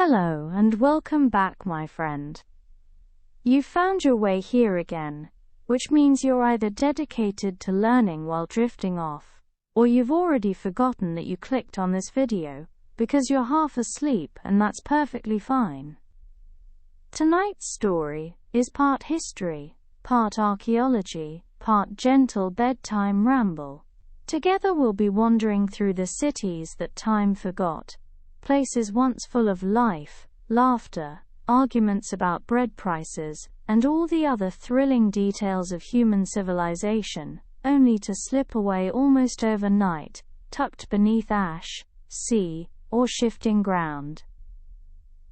Hello and welcome back, my friend. You've found your way here again, which means you're either dedicated to learning while drifting off, or you've already forgotten that you clicked on this video, because you're half asleep, and that's perfectly fine. Tonight's story is part history, part archaeology, part gentle bedtime ramble. Together we'll be wandering through the cities that time forgot, places once full of life, laughter, arguments about bread prices, and all the other thrilling details of human civilization, only to slip away almost overnight, tucked beneath ash, sea, or shifting ground.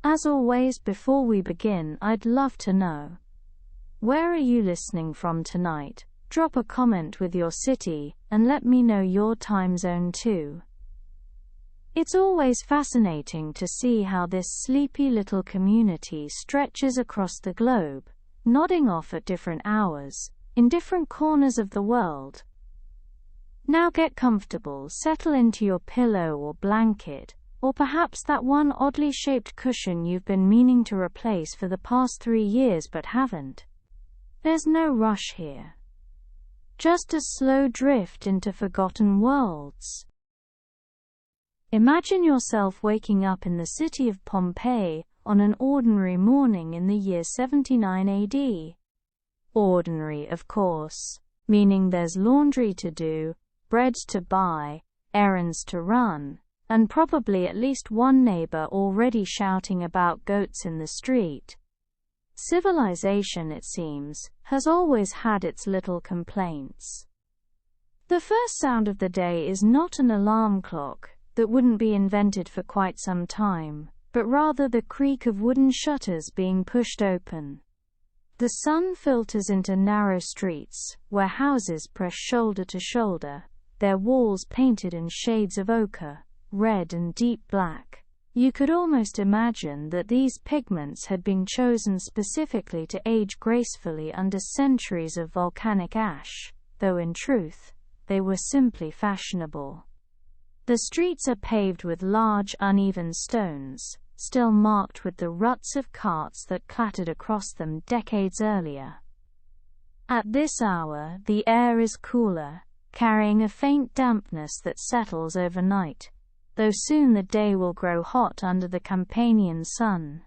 As always, before we begin, I'd love to know, where are you listening from tonight? Drop a comment with your city, and let me know your time zone too. It's always fascinating to see how this sleepy little community stretches across the globe, nodding off at different hours, in different corners of the world. Now get comfortable, settle into your pillow or blanket, or perhaps that one oddly shaped cushion you've been meaning to replace for the past 3 years but haven't. There's no rush here. Just a slow drift into forgotten worlds. Imagine yourself waking up in the city of Pompeii on an ordinary morning in the year 79 AD. Ordinary, of course, meaning there's laundry to do, bread to buy, errands to run, and probably at least one neighbor already shouting about goats in the street. Civilization, it seems, has always had its little complaints. The first sound of the day is not an alarm clock that wouldn't be invented for quite some time, but rather the creak of wooden shutters being pushed open. The sun filters into narrow streets, where houses press shoulder to shoulder, their walls painted in shades of ochre, red and deep black. You could almost imagine that these pigments had been chosen specifically to age gracefully under centuries of volcanic ash, though in truth, they were simply fashionable. The streets are paved with large, uneven stones, still marked with the ruts of carts that clattered across them decades earlier. At this hour, the air is cooler, carrying a faint dampness that settles overnight, though soon the day will grow hot under the Campanian sun.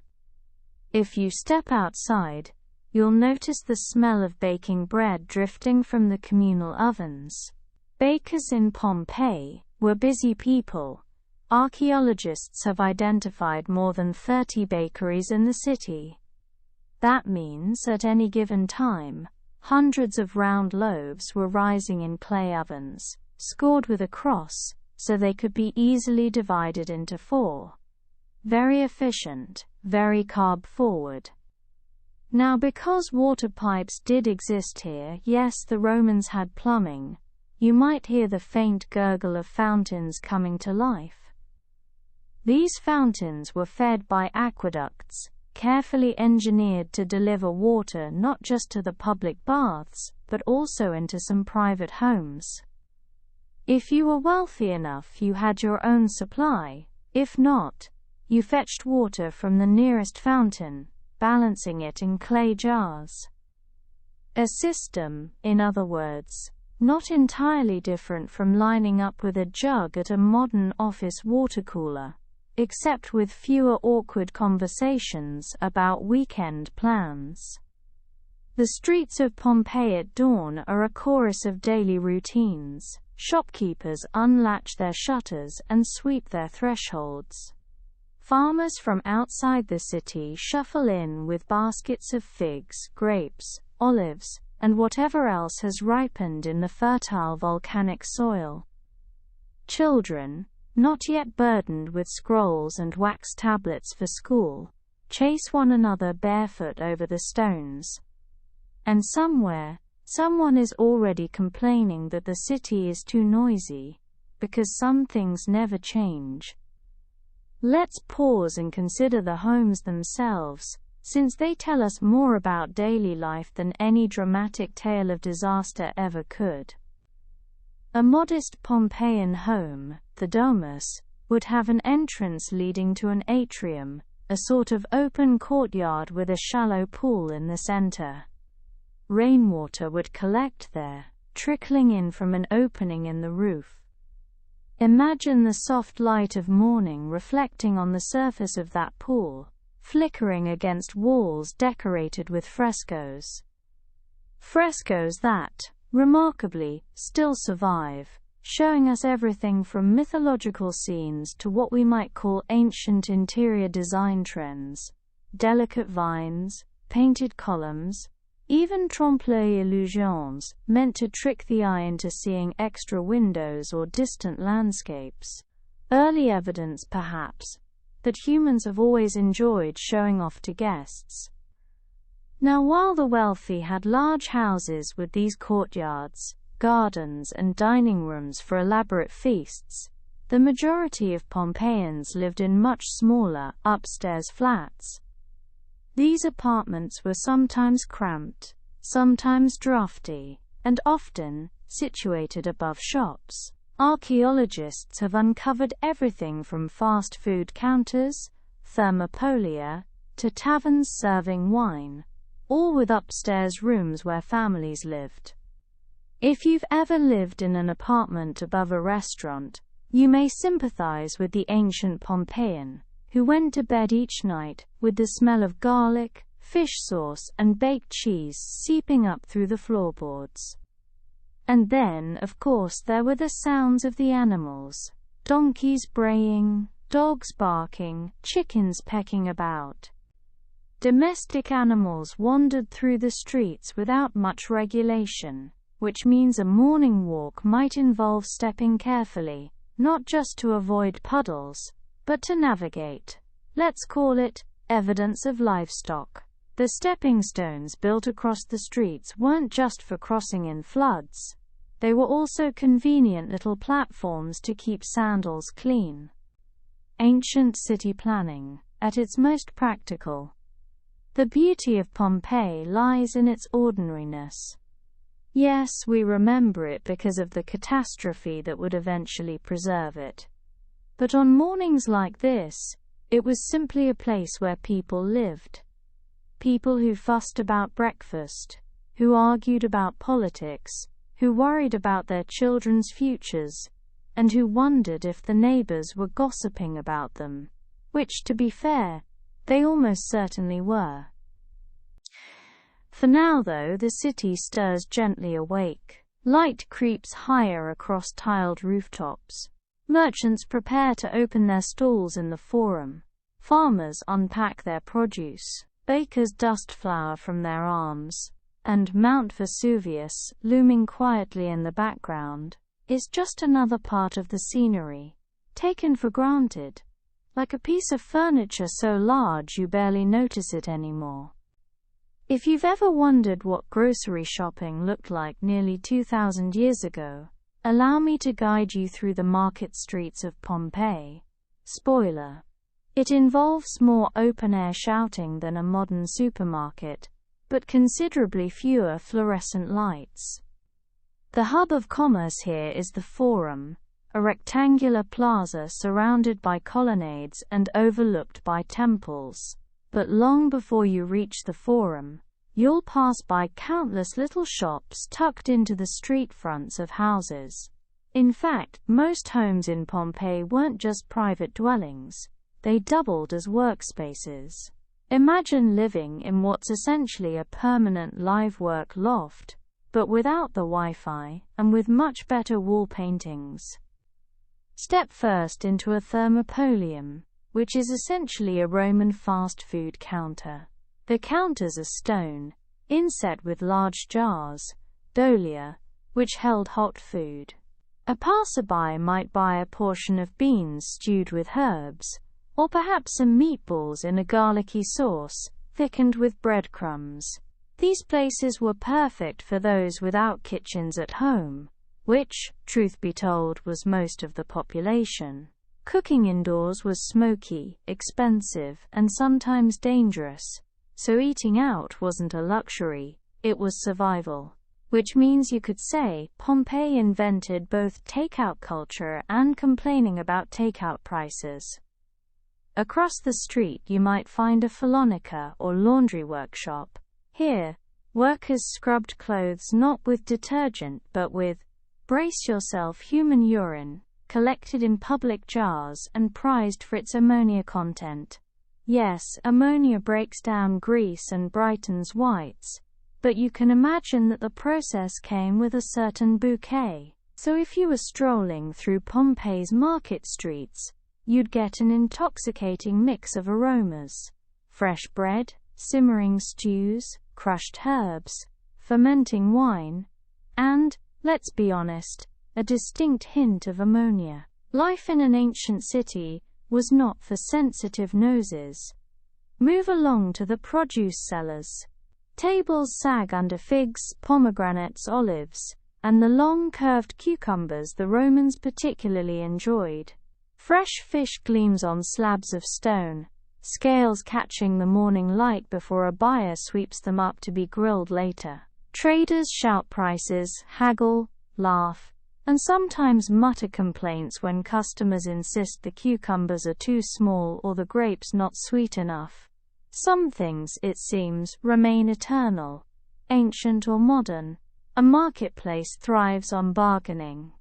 If you step outside, you'll notice the smell of baking bread drifting from the communal ovens. Bakers in Pompeii were busy people. Archaeologists have identified more than 30 bakeries in the city. That means, at any given time, hundreds of round loaves were rising in clay ovens, scored with a cross, so they could be easily divided into 4. Very efficient, very carb-forward. Now, because water pipes did exist here, yes, the Romans had plumbing, you might hear the faint gurgle of fountains coming to life. These fountains were fed by aqueducts, carefully engineered to deliver water not just to the public baths, but also into some private homes. If you were wealthy enough, you had your own supply. If not, you fetched water from the nearest fountain, balancing it in clay jars. A system, in other words, not entirely different from lining up with a jug at a modern office water cooler, except with fewer awkward conversations about weekend plans. The streets of Pompeii at dawn are a chorus of daily routines. Shopkeepers unlatch their shutters and sweep their thresholds. Farmers from outside the city shuffle in with baskets of figs, grapes, olives, and whatever else has ripened in the fertile volcanic soil. Children, not yet burdened with scrolls and wax tablets for school, chase one another barefoot over the stones. And somewhere, someone is already complaining that the city is too noisy, because some things never change. Let's pause and consider the homes themselves, since they tell us more about daily life than any dramatic tale of disaster ever could. A modest Pompeian home, the domus, would have an entrance leading to an atrium, a sort of open courtyard with a shallow pool in the center. Rainwater would collect there, trickling in from an opening in the roof. Imagine the soft light of morning reflecting on the surface of that pool, flickering against walls decorated with frescoes. Frescoes that, remarkably, still survive, showing us everything from mythological scenes to what we might call ancient interior design trends, delicate vines, painted columns, even trompe-l'œil illusions, meant to trick the eye into seeing extra windows or distant landscapes. Early evidence, perhaps, that humans have always enjoyed showing off to guests. Now, while the wealthy had large houses with these courtyards, gardens, and dining rooms for elaborate feasts, the majority of Pompeians lived in much smaller, upstairs flats. These apartments were sometimes cramped, sometimes drafty, and often situated above shops. Archaeologists have uncovered everything from fast food counters, thermopolia, to taverns serving wine, all with upstairs rooms where families lived. If you've ever lived in an apartment above a restaurant, you may sympathize with the ancient Pompeian, who went to bed each night with the smell of garlic, fish sauce, and baked cheese seeping up through the floorboards. And then, of course, there were the sounds of the animals: donkeys braying, dogs barking, chickens pecking about. Domestic animals wandered through the streets without much regulation, which means a morning walk might involve stepping carefully, not just to avoid puddles, but to navigate, let's call it, evidence of livestock. The stepping stones built across the streets weren't just for crossing in floods. They were also convenient little platforms to keep sandals clean. Ancient city planning, at its most practical. The beauty of Pompeii lies in its ordinariness. Yes, we remember it because of the catastrophe that would eventually preserve it. But on mornings like this, it was simply a place where people lived. People who fussed about breakfast, who argued about politics, who worried about their children's futures, and who wondered if the neighbors were gossiping about them, which, to be fair, they almost certainly were. For now, though, the city stirs gently awake. Light creeps higher across tiled rooftops. Merchants prepare to open their stalls in the Forum. Farmers unpack their produce. Bakers dust flour from their arms. And Mount Vesuvius, looming quietly in the background, is just another part of the scenery, taken for granted, like a piece of furniture so large you barely notice it anymore. If you've ever wondered what grocery shopping looked like nearly 2,000 years ago, allow me to guide you through the market streets of Pompeii. Spoiler: it involves more open-air shouting than a modern supermarket, but considerably fewer fluorescent lights. The hub of commerce here is the Forum, a rectangular plaza surrounded by colonnades and overlooked by temples. But long before you reach the Forum, you'll pass by countless little shops tucked into the street fronts of houses. In fact, most homes in Pompeii weren't just private dwellings, they doubled as workspaces. Imagine living in what's essentially a permanent live work loft, but without the Wi-Fi, and with much better wall paintings. Step first into a thermopolium, which is essentially a Roman fast food counter. The counters are stone, inset with large jars, dolia, which held hot food. A passerby might buy a portion of beans stewed with herbs, or perhaps some meatballs in a garlicky sauce, thickened with breadcrumbs. These places were perfect for those without kitchens at home, which, truth be told, was most of the population. Cooking indoors was smoky, expensive, and sometimes dangerous, so eating out wasn't a luxury, it was survival. Which means you could say Pompeii invented both takeout culture and complaining about takeout prices. Across the street you might find a phallonica or laundry workshop. Here, workers scrubbed clothes not with detergent but with, brace yourself, human urine, collected in public jars and prized for its ammonia content. Yes, ammonia breaks down grease and brightens whites, but you can imagine that the process came with a certain bouquet. So if you were strolling through Pompeii's market streets, you'd get an intoxicating mix of aromas: fresh bread, simmering stews, crushed herbs, fermenting wine, and, let's be honest, a distinct hint of ammonia. Life in an ancient city was not for sensitive noses. Move along to the produce sellers. Tables sag under figs, pomegranates, olives, and the long curved cucumbers the Romans particularly enjoyed. Fresh fish gleams on slabs of stone, scales catching the morning light before a buyer sweeps them up to be grilled later. Traders shout prices, haggle, laugh, and sometimes mutter complaints when customers insist the cucumbers are too small or the grapes not sweet enough. Some things, it seems, remain eternal, ancient or modern. A marketplace thrives on bargaining.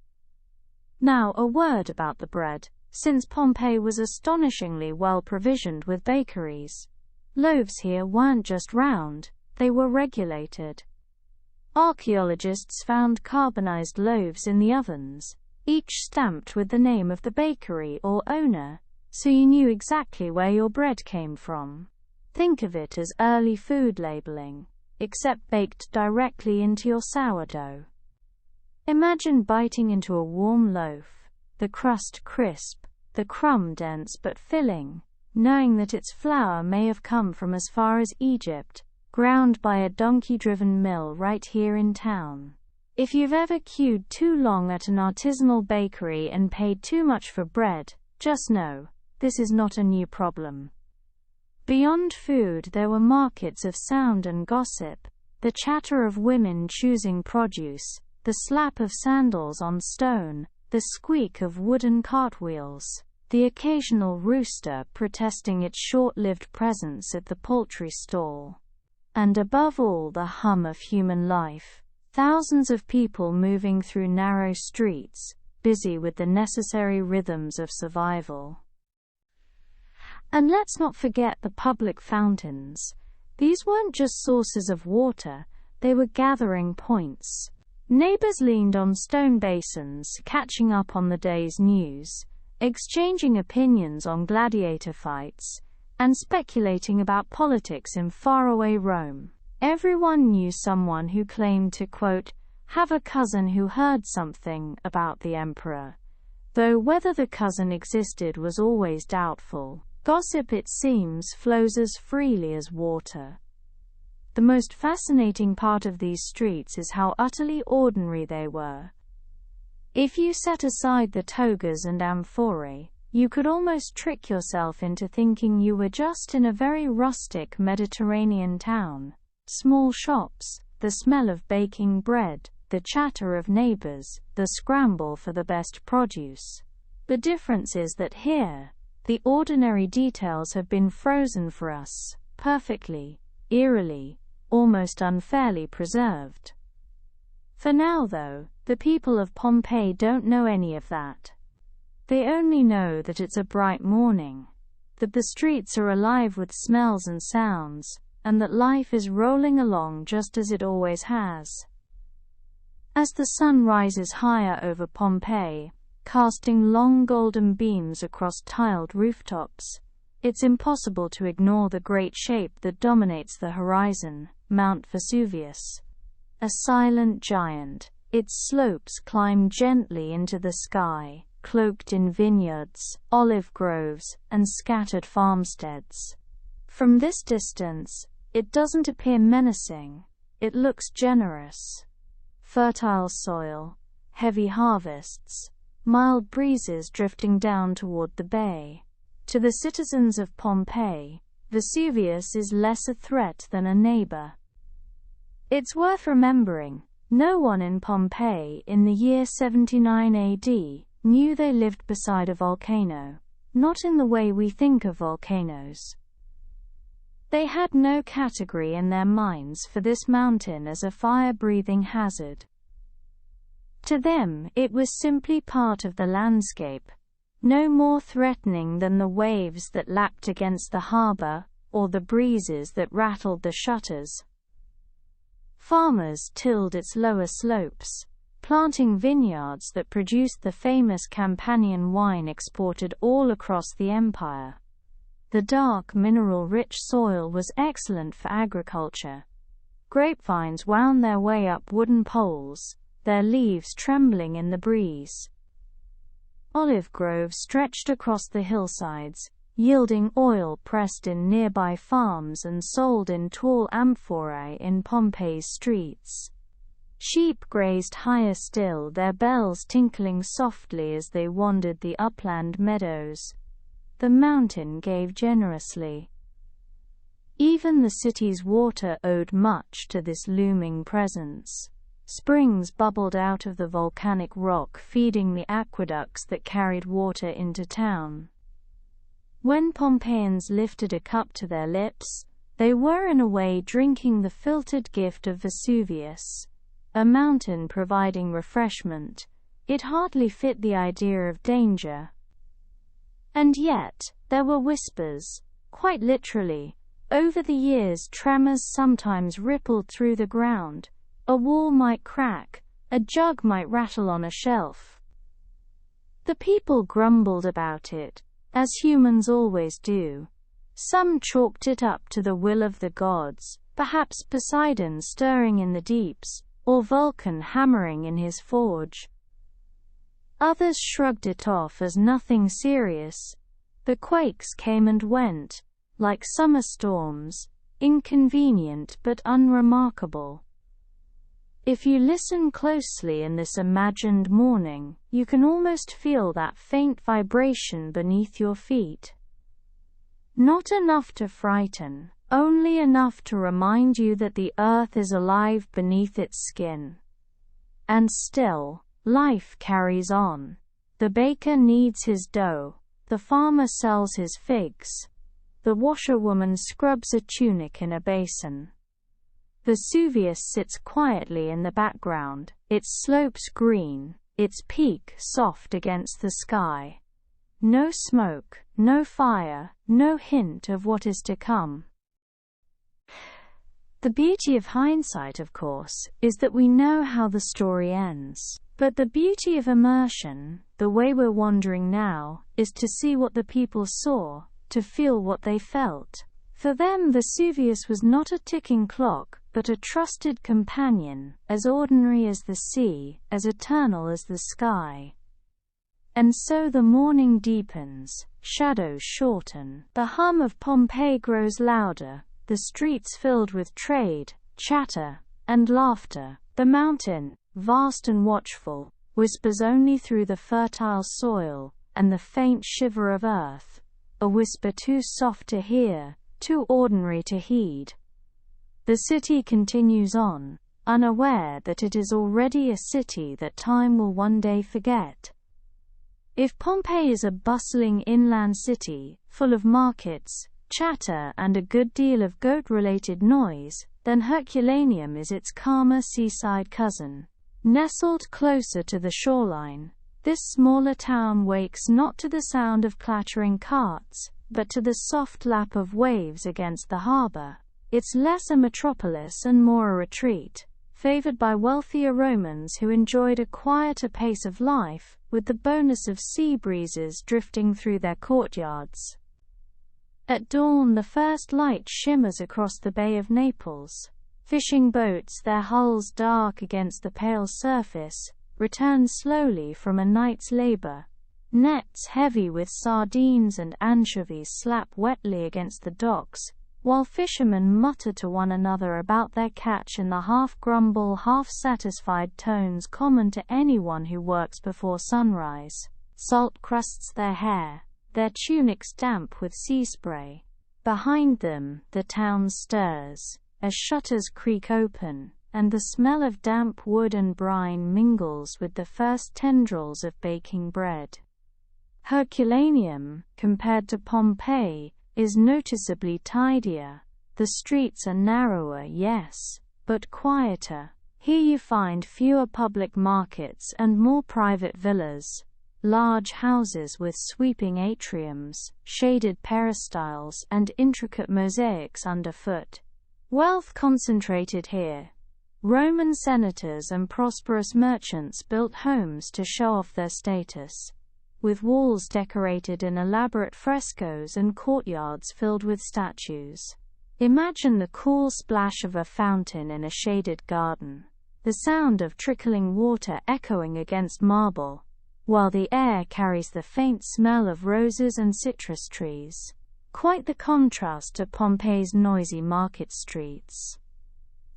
Now a word about the bread, since Pompeii was astonishingly well provisioned with bakeries. Loaves here weren't just round, they were regulated. Archaeologists found carbonized loaves in the ovens, each stamped with the name of the bakery or owner, so you knew exactly where your bread came from. Think of it as early food labeling, except baked directly into your sourdough. Imagine biting into a warm loaf, the crust crisp, the crumb dense but filling, knowing that its flour may have come from as far as Egypt, ground by a donkey-driven mill right here in town. If you've ever queued too long at an artisanal bakery and paid too much for bread, just know, this is not a new problem. Beyond food there were markets of sound and gossip, the chatter of women choosing produce, the slap of sandals on stone, the squeak of wooden cartwheels, the occasional rooster protesting its short-lived presence at the poultry stall. And above all, the hum of human life, thousands of people moving through narrow streets, busy with the necessary rhythms of survival. And let's not forget the public fountains. These weren't just sources of water, they were gathering points. Neighbors leaned on stone basins, catching up on the day's news, exchanging opinions on gladiator fights, and speculating about politics in faraway Rome. Everyone knew someone who claimed to, quote, have a cousin who heard something about the emperor, though whether the cousin existed was always doubtful. Gossip, it seems, flows as freely as water. The most fascinating part of these streets is how utterly ordinary they were. If you set aside the togas and amphorae, you could almost trick yourself into thinking you were just in a very rustic Mediterranean town. Small shops, the smell of baking bread, the chatter of neighbors, the scramble for the best produce. The difference is that here, the ordinary details have been frozen for us, perfectly, eerily, almost unfairly preserved. For now, though, the people of Pompeii don't know any of that. They only know that it's a bright morning, that the streets are alive with smells and sounds, and that life is rolling along just as it always has. As the sun rises higher over Pompeii, casting long golden beams across tiled rooftops, it's impossible to ignore the great shape that dominates the horizon, Mount Vesuvius. A silent giant, its slopes climb gently into the sky, cloaked in vineyards, olive groves, and scattered farmsteads. From this distance, it doesn't appear menacing, it looks generous. Fertile soil, heavy harvests, mild breezes drifting down toward the bay. To the citizens of Pompeii, Vesuvius is less a threat than a neighbor. It's worth remembering, no one in Pompeii in the year 79 AD knew they lived beside a volcano. not in the way we think of volcanoes. They had no category in their minds for this mountain as a fire-breathing hazard. To them, it was simply part of the landscape, no more threatening than the waves that lapped against the harbor, or the breezes that rattled the shutters. Farmers tilled its lower slopes, planting vineyards that produced the famous Campanian wine exported all across the empire. The dark, mineral-rich soil was excellent for agriculture. Grapevines wound their way up wooden poles, their leaves trembling in the breeze. Olive groves stretched across the hillsides, yielding oil pressed in nearby farms and sold in tall amphorae in Pompeii's streets. Sheep grazed higher still, their bells tinkling softly as they wandered the upland meadows. The mountain gave generously. Even the city's water owed much to this looming presence. Springs bubbled out of the volcanic rock, feeding the aqueducts that carried water into town. When Pompeians lifted a cup to their lips, they were in a way drinking the filtered gift of Vesuvius, a mountain providing refreshment. It hardly fit the idea of danger. And yet, there were whispers, quite literally. Over the years, tremors sometimes rippled through the ground. A wall might crack, a jug might rattle on a shelf. The people grumbled about it, as humans always do. Some chalked it up to the will of the gods, perhaps Poseidon stirring in the deeps, or Vulcan hammering in his forge. Others shrugged it off as nothing serious. The quakes came and went, like summer storms, inconvenient but unremarkable. If you listen closely in this imagined morning, you can almost feel that faint vibration beneath your feet. Not enough to frighten, only enough to remind you that the earth is alive beneath its skin. And still, life carries on. The baker kneads his dough, the farmer sells his figs, the washerwoman scrubs a tunic in a basin. Vesuvius sits quietly in the background, its slopes green, its peak soft against the sky. No smoke, no fire, no hint of what is to come. The beauty of hindsight, of course, is that we know how the story ends. But the beauty of immersion, the way we're wandering now, is to see what the people saw, to feel what they felt. For them, Vesuvius was not a ticking clock, but a trusted companion, as ordinary as the sea, as eternal as the sky. And so the morning deepens, shadows shorten, the hum of Pompeii grows louder, the streets filled with trade, chatter, and laughter. The mountain, vast and watchful, whispers only through the fertile soil, and the faint shiver of earth, a whisper too soft to hear, too ordinary to heed. The city continues on, unaware that it is already a city that time will one day forget. If Pompeii is a bustling inland city, full of markets, chatter and a good deal of goat-related noise, then Herculaneum is its calmer seaside cousin. Nestled closer to the shoreline, this smaller town wakes not to the sound of clattering carts, but to the soft lap of waves against the harbor. It's less a metropolis and more a retreat, favored by wealthier Romans who enjoyed a quieter pace of life, with the bonus of sea breezes drifting through their courtyards. At dawn, the first light shimmers across the Bay of Naples. Fishing boats, their hulls dark against the pale surface, return slowly from a night's labor. Nets heavy with sardines and anchovies slap wetly against the docks, while fishermen mutter to one another about their catch in the half-grumble, half-satisfied tones common to anyone who works before sunrise. Salt crusts their hair, their tunics damp with sea spray. Behind them, the town stirs, as shutters creak open, and the smell of damp wood and brine mingles with the first tendrils of baking bread. Herculaneum, compared to Pompeii, is noticeably tidier. The streets are narrower, yes, but quieter. Here you find fewer public markets and more private villas, large houses with sweeping atriums, shaded peristyles, and intricate mosaics underfoot. Wealth concentrated here. Roman senators and prosperous merchants built homes to show off their status, with walls decorated in elaborate frescoes and courtyards filled with statues. Imagine the cool splash of a fountain in a shaded garden, the sound of trickling water echoing against marble, while the air carries the faint smell of roses and citrus trees. Quite the contrast to Pompeii's noisy market streets.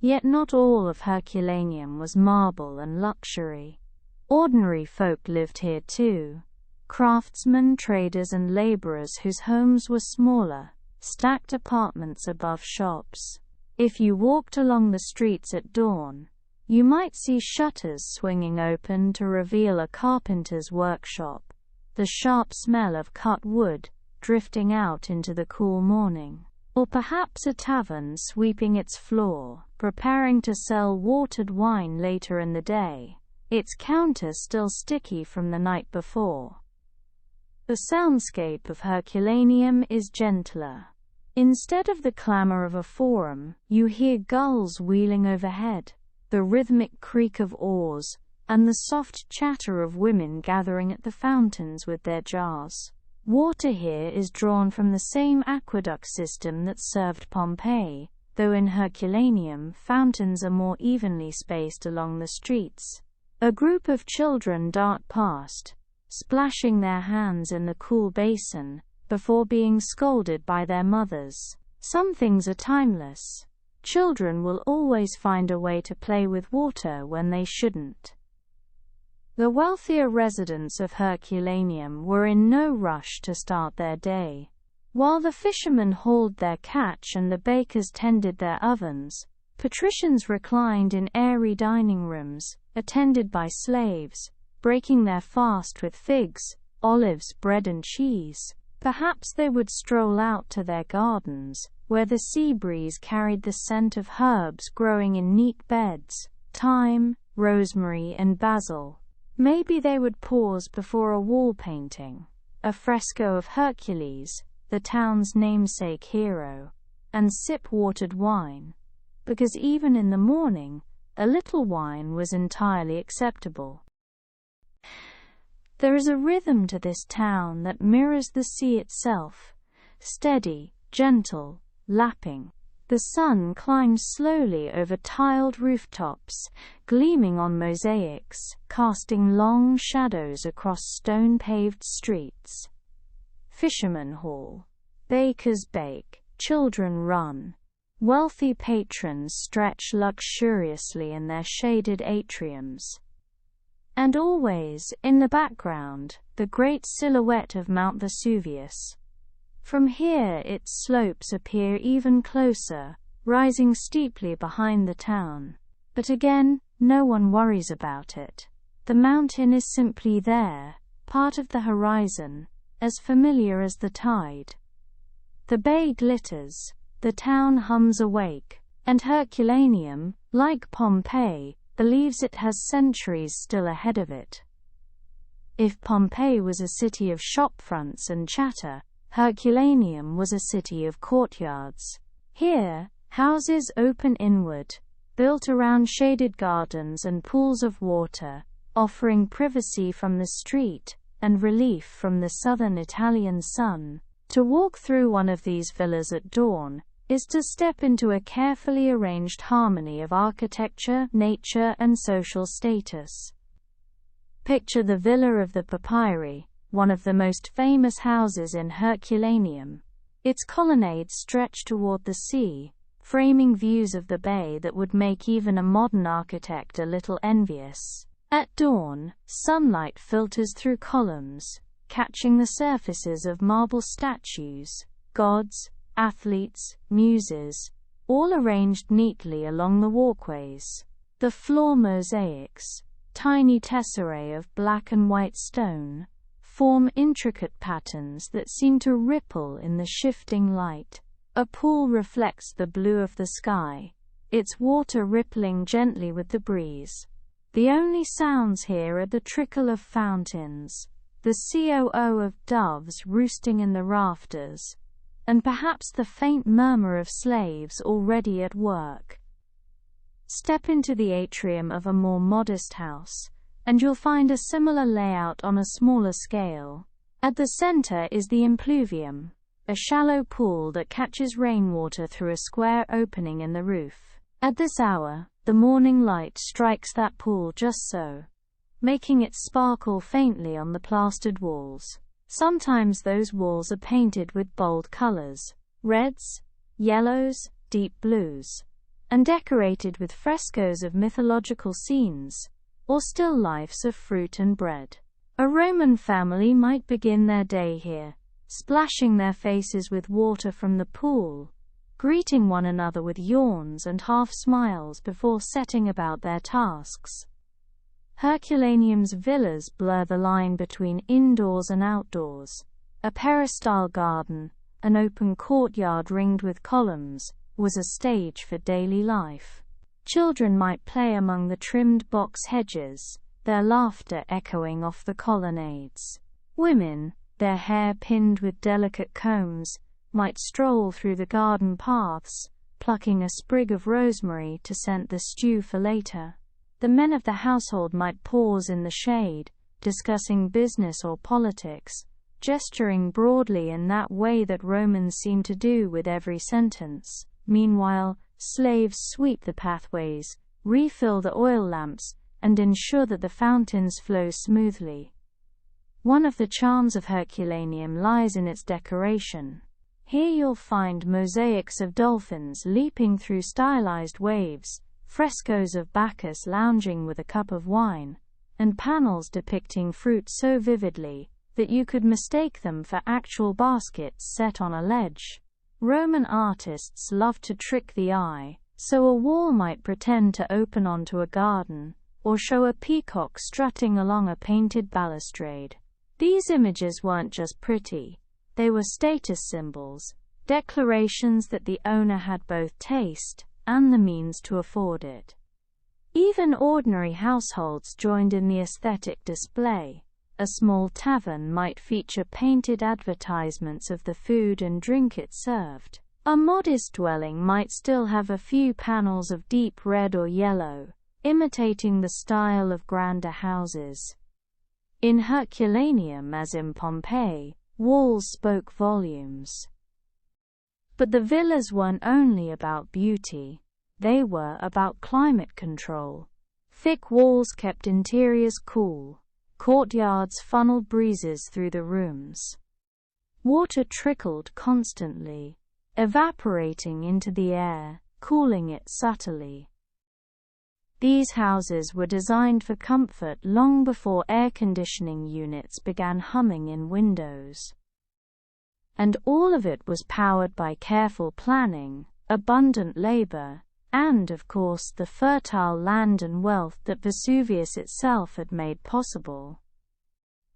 Yet not all of Herculaneum was marble and luxury. Ordinary folk lived here too. Craftsmen, traders, and laborers whose homes were smaller, stacked apartments above shops. If you walked along the streets at dawn, you might see shutters swinging open to reveal a carpenter's workshop, the sharp smell of cut wood drifting out into the cool morning. Or perhaps a tavern sweeping its floor, preparing to sell watered wine later in the day, its counter still sticky from the night before. The soundscape of Herculaneum is gentler. Instead of the clamor of a forum, you hear gulls wheeling overhead, the rhythmic creak of oars, and the soft chatter of women gathering at the fountains with their jars. Water here is drawn from the same aqueduct system that served Pompeii, though in Herculaneum fountains are more evenly spaced along the streets. A group of children dart past, splashing their hands in the cool basin, before being scolded by their mothers. Some things are timeless. Children will always find a way to play with water when they shouldn't. The wealthier residents of Herculaneum were in no rush to start their day. While the fishermen hauled their catch and the bakers tended their ovens, patricians reclined in airy dining rooms, attended by slaves, breaking their fast with figs, olives, bread, and cheese. Perhaps they would stroll out to their gardens, where the sea breeze carried the scent of herbs growing in neat beds, thyme, rosemary, and basil. Maybe they would pause before a wall painting, a fresco of Hercules, the town's namesake hero, and sip watered wine, because even in the morning, a little wine was entirely acceptable. There is a rhythm to this town that mirrors the sea itself, steady, gentle, lapping. The sun climbs slowly over tiled rooftops, gleaming on mosaics, casting long shadows across stone-paved streets. Fishermen haul, bakers bake, children run. Wealthy patrons stretch luxuriously in their shaded atriums. And always, in the background, the great silhouette of Mount Vesuvius. From here its slopes appear even closer, rising steeply behind the town. But again, no one worries about it. The mountain is simply there, part of the horizon, as familiar as the tide. The bay glitters, the town hums awake, and Herculaneum, like Pompeii, believes it has centuries still ahead of it. If Pompeii was a city of shopfronts and chatter, Herculaneum was a city of courtyards. Here, houses open inward, built around shaded gardens and pools of water, offering privacy from the street and relief from the southern Italian sun. To walk through one of these villas at dawn is to step into a carefully arranged harmony of architecture, nature, and social status. Picture the Villa of the Papyri, one of the most famous houses in Herculaneum. Its colonnades stretch toward the sea, framing views of the bay that would make even a modern architect a little envious. At dawn, sunlight filters through columns, catching the surfaces of marble statues, gods, athletes, muses, all arranged neatly along the walkways. The floor mosaics, tiny tesserae of black and white stone, form intricate patterns that seem to ripple in the shifting light. A pool reflects the blue of the sky, its water rippling gently with the breeze. The only sounds here are the trickle of fountains, the coo of doves roosting in the rafters, and perhaps the faint murmur of slaves already at work. Step into the atrium of a more modest house, and you'll find a similar layout on a smaller scale. At the center is the impluvium, a shallow pool that catches rainwater through a square opening in the roof. At this hour, the morning light strikes that pool just so, making it sparkle faintly on the plastered walls. Sometimes those walls are painted with bold colors, reds, yellows, deep blues, and decorated with frescoes of mythological scenes, or still lifes of fruit and bread. A Roman family might begin their day here, splashing their faces with water from the pool, greeting one another with yawns and half-smiles before setting about their tasks. Herculaneum's villas blur the line between indoors and outdoors. A peristyle garden, an open courtyard ringed with columns, was a stage for daily life. Children might play among the trimmed box hedges, their laughter echoing off the colonnades. Women, their hair pinned with delicate combs, might stroll through the garden paths, plucking a sprig of rosemary to scent the stew for later. The men of the household might pause in the shade, discussing business or politics, gesturing broadly in that way that Romans seemed to do with every sentence. Meanwhile, slaves sweep the pathways, refill the oil lamps, and ensure that the fountains flow smoothly. One of the charms of Herculaneum lies in its decoration. Here you'll find mosaics of dolphins leaping through stylized waves, frescoes of Bacchus lounging with a cup of wine, and panels depicting fruit so vividly that you could mistake them for actual baskets set on a ledge. Roman artists loved to trick the eye, so a wall might pretend to open onto a garden, or show a peacock strutting along a painted balustrade. These images weren't just pretty, they were status symbols, declarations that the owner had both taste and the means to afford it. Even ordinary households joined in the aesthetic display. A small tavern might feature painted advertisements of the food and drink it served. A modest dwelling might still have a few panels of deep red or yellow, imitating the style of grander houses. In Herculaneum, as in Pompeii, walls spoke volumes. But the villas weren't only about beauty, they were about climate control. Thick walls kept interiors cool, courtyards funneled breezes through the rooms. Water trickled constantly, evaporating into the air, cooling it subtly. These houses were designed for comfort long before air conditioning units began humming in windows. And all of it was powered by careful planning, abundant labor, and, of course, the fertile land and wealth that Vesuvius itself had made possible.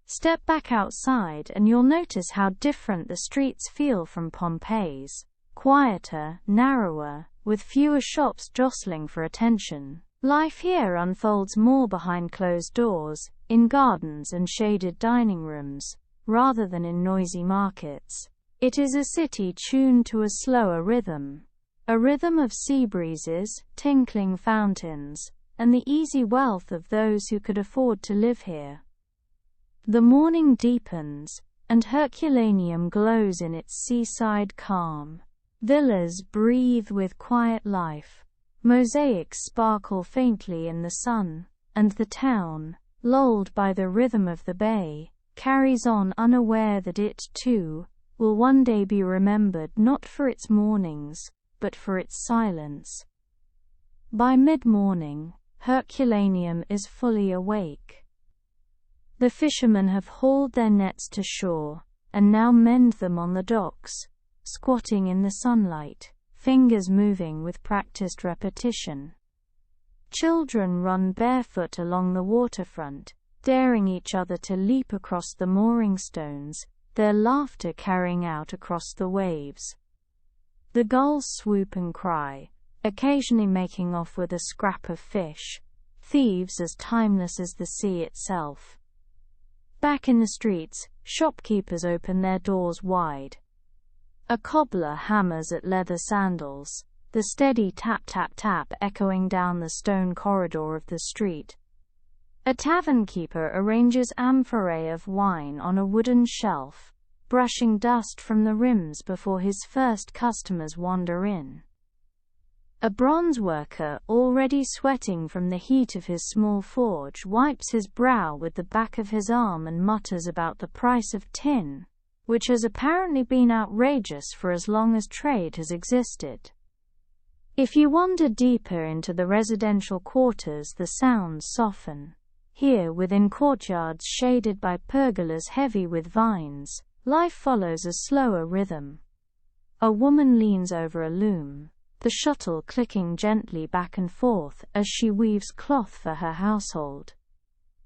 Step back outside and you'll notice how different the streets feel from Pompeii's. Quieter, narrower, with fewer shops jostling for attention. Life here unfolds more behind closed doors, in gardens and shaded dining rooms, rather than in noisy markets. It is a city tuned to a slower rhythm. A rhythm of sea breezes, tinkling fountains, and the easy wealth of those who could afford to live here. The morning deepens, and Herculaneum glows in its seaside calm. Villas breathe with quiet life. Mosaics sparkle faintly in the sun, and the town, lulled by the rhythm of the bay, carries on unaware that it, too, will one day be remembered not for its mornings, but for its silence. By mid-morning, Herculaneum is fully awake. The fishermen have hauled their nets to shore, and now mend them on the docks, squatting in the sunlight, fingers moving with practiced repetition. Children run barefoot along the waterfront, daring each other to leap across the mooring stones, their laughter carrying out across the waves. The gulls swoop and cry, occasionally making off with a scrap of fish, thieves as timeless as the sea itself. Back in the streets, shopkeepers open their doors wide. A cobbler hammers at leather sandals, the steady tap-tap-tap echoing down the stone corridor of the street. A tavern keeper arranges amphorae of wine on a wooden shelf, brushing dust from the rims before his first customers wander in. A bronze worker, already sweating from the heat of his small forge, wipes his brow with the back of his arm and mutters about the price of tin, which has apparently been outrageous for as long as trade has existed. If you wander deeper into the residential quarters, the sounds soften. Here, within courtyards shaded by pergolas heavy with vines, life follows a slower rhythm. A woman leans over a loom, the shuttle clicking gently back and forth as she weaves cloth for her household.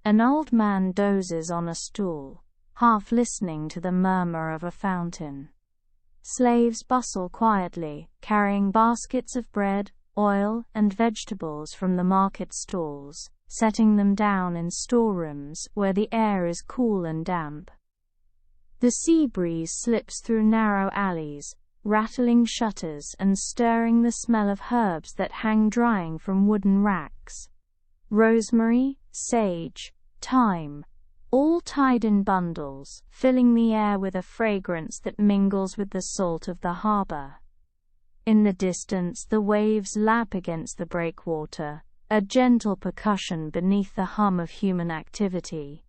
An old man dozes on a stool, half listening to the murmur of a fountain. Slaves bustle quietly, carrying baskets of bread, oil, and vegetables from the market stalls, setting them down in storerooms where the air is cool and damp. The sea breeze slips through narrow alleys, rattling shutters and stirring the smell of herbs that hang drying from wooden racks. Rosemary, sage, thyme, all tied in bundles, filling the air with a fragrance that mingles with the salt of the harbor. In the distance, the waves lap against the breakwater, a gentle percussion beneath the hum of human activity.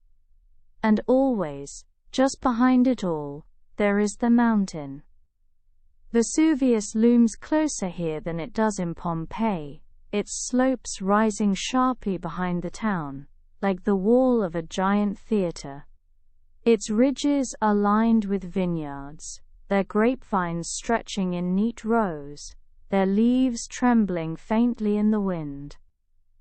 And always, just behind it all, there is the mountain. Vesuvius looms closer here than it does in Pompeii, its slopes rising sharply behind the town, like the wall of a giant theater. Its ridges are lined with vineyards, their grapevines stretching in neat rows, their leaves trembling faintly in the wind.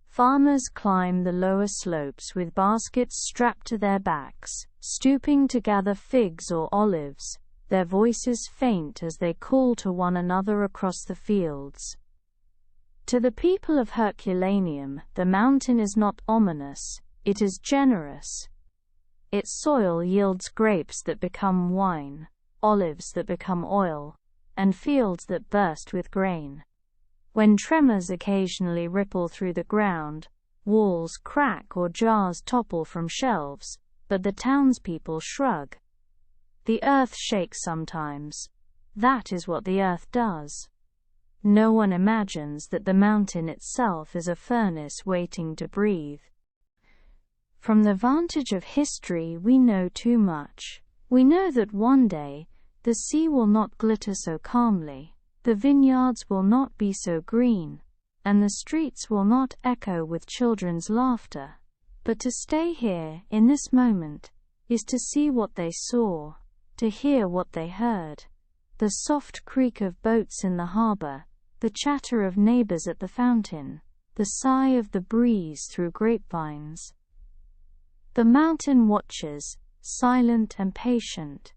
Farmers climb the lower slopes with baskets strapped to their backs, stooping to gather figs or olives, their voices faint as they call to one another across the fields. To the people of Herculaneum, the mountain is not ominous, it is generous. Its soil yields grapes that become wine, olives that become oil, and fields that burst with grain. When tremors occasionally ripple through the ground, walls crack or jars topple from shelves, but the townspeople shrug. The earth shakes sometimes. That is what the earth does. No one imagines that the mountain itself is a furnace waiting to breathe. From the vantage of history, we know too much. We know that one day, the sea will not glitter so calmly, the vineyards will not be so green, and the streets will not echo with children's laughter. But to stay here, in this moment, is to see what they saw, to hear what they heard. The soft creak of boats in the harbor, the chatter of neighbors at the fountain, the sigh of the breeze through grapevines. The mountain watches, silent and patient.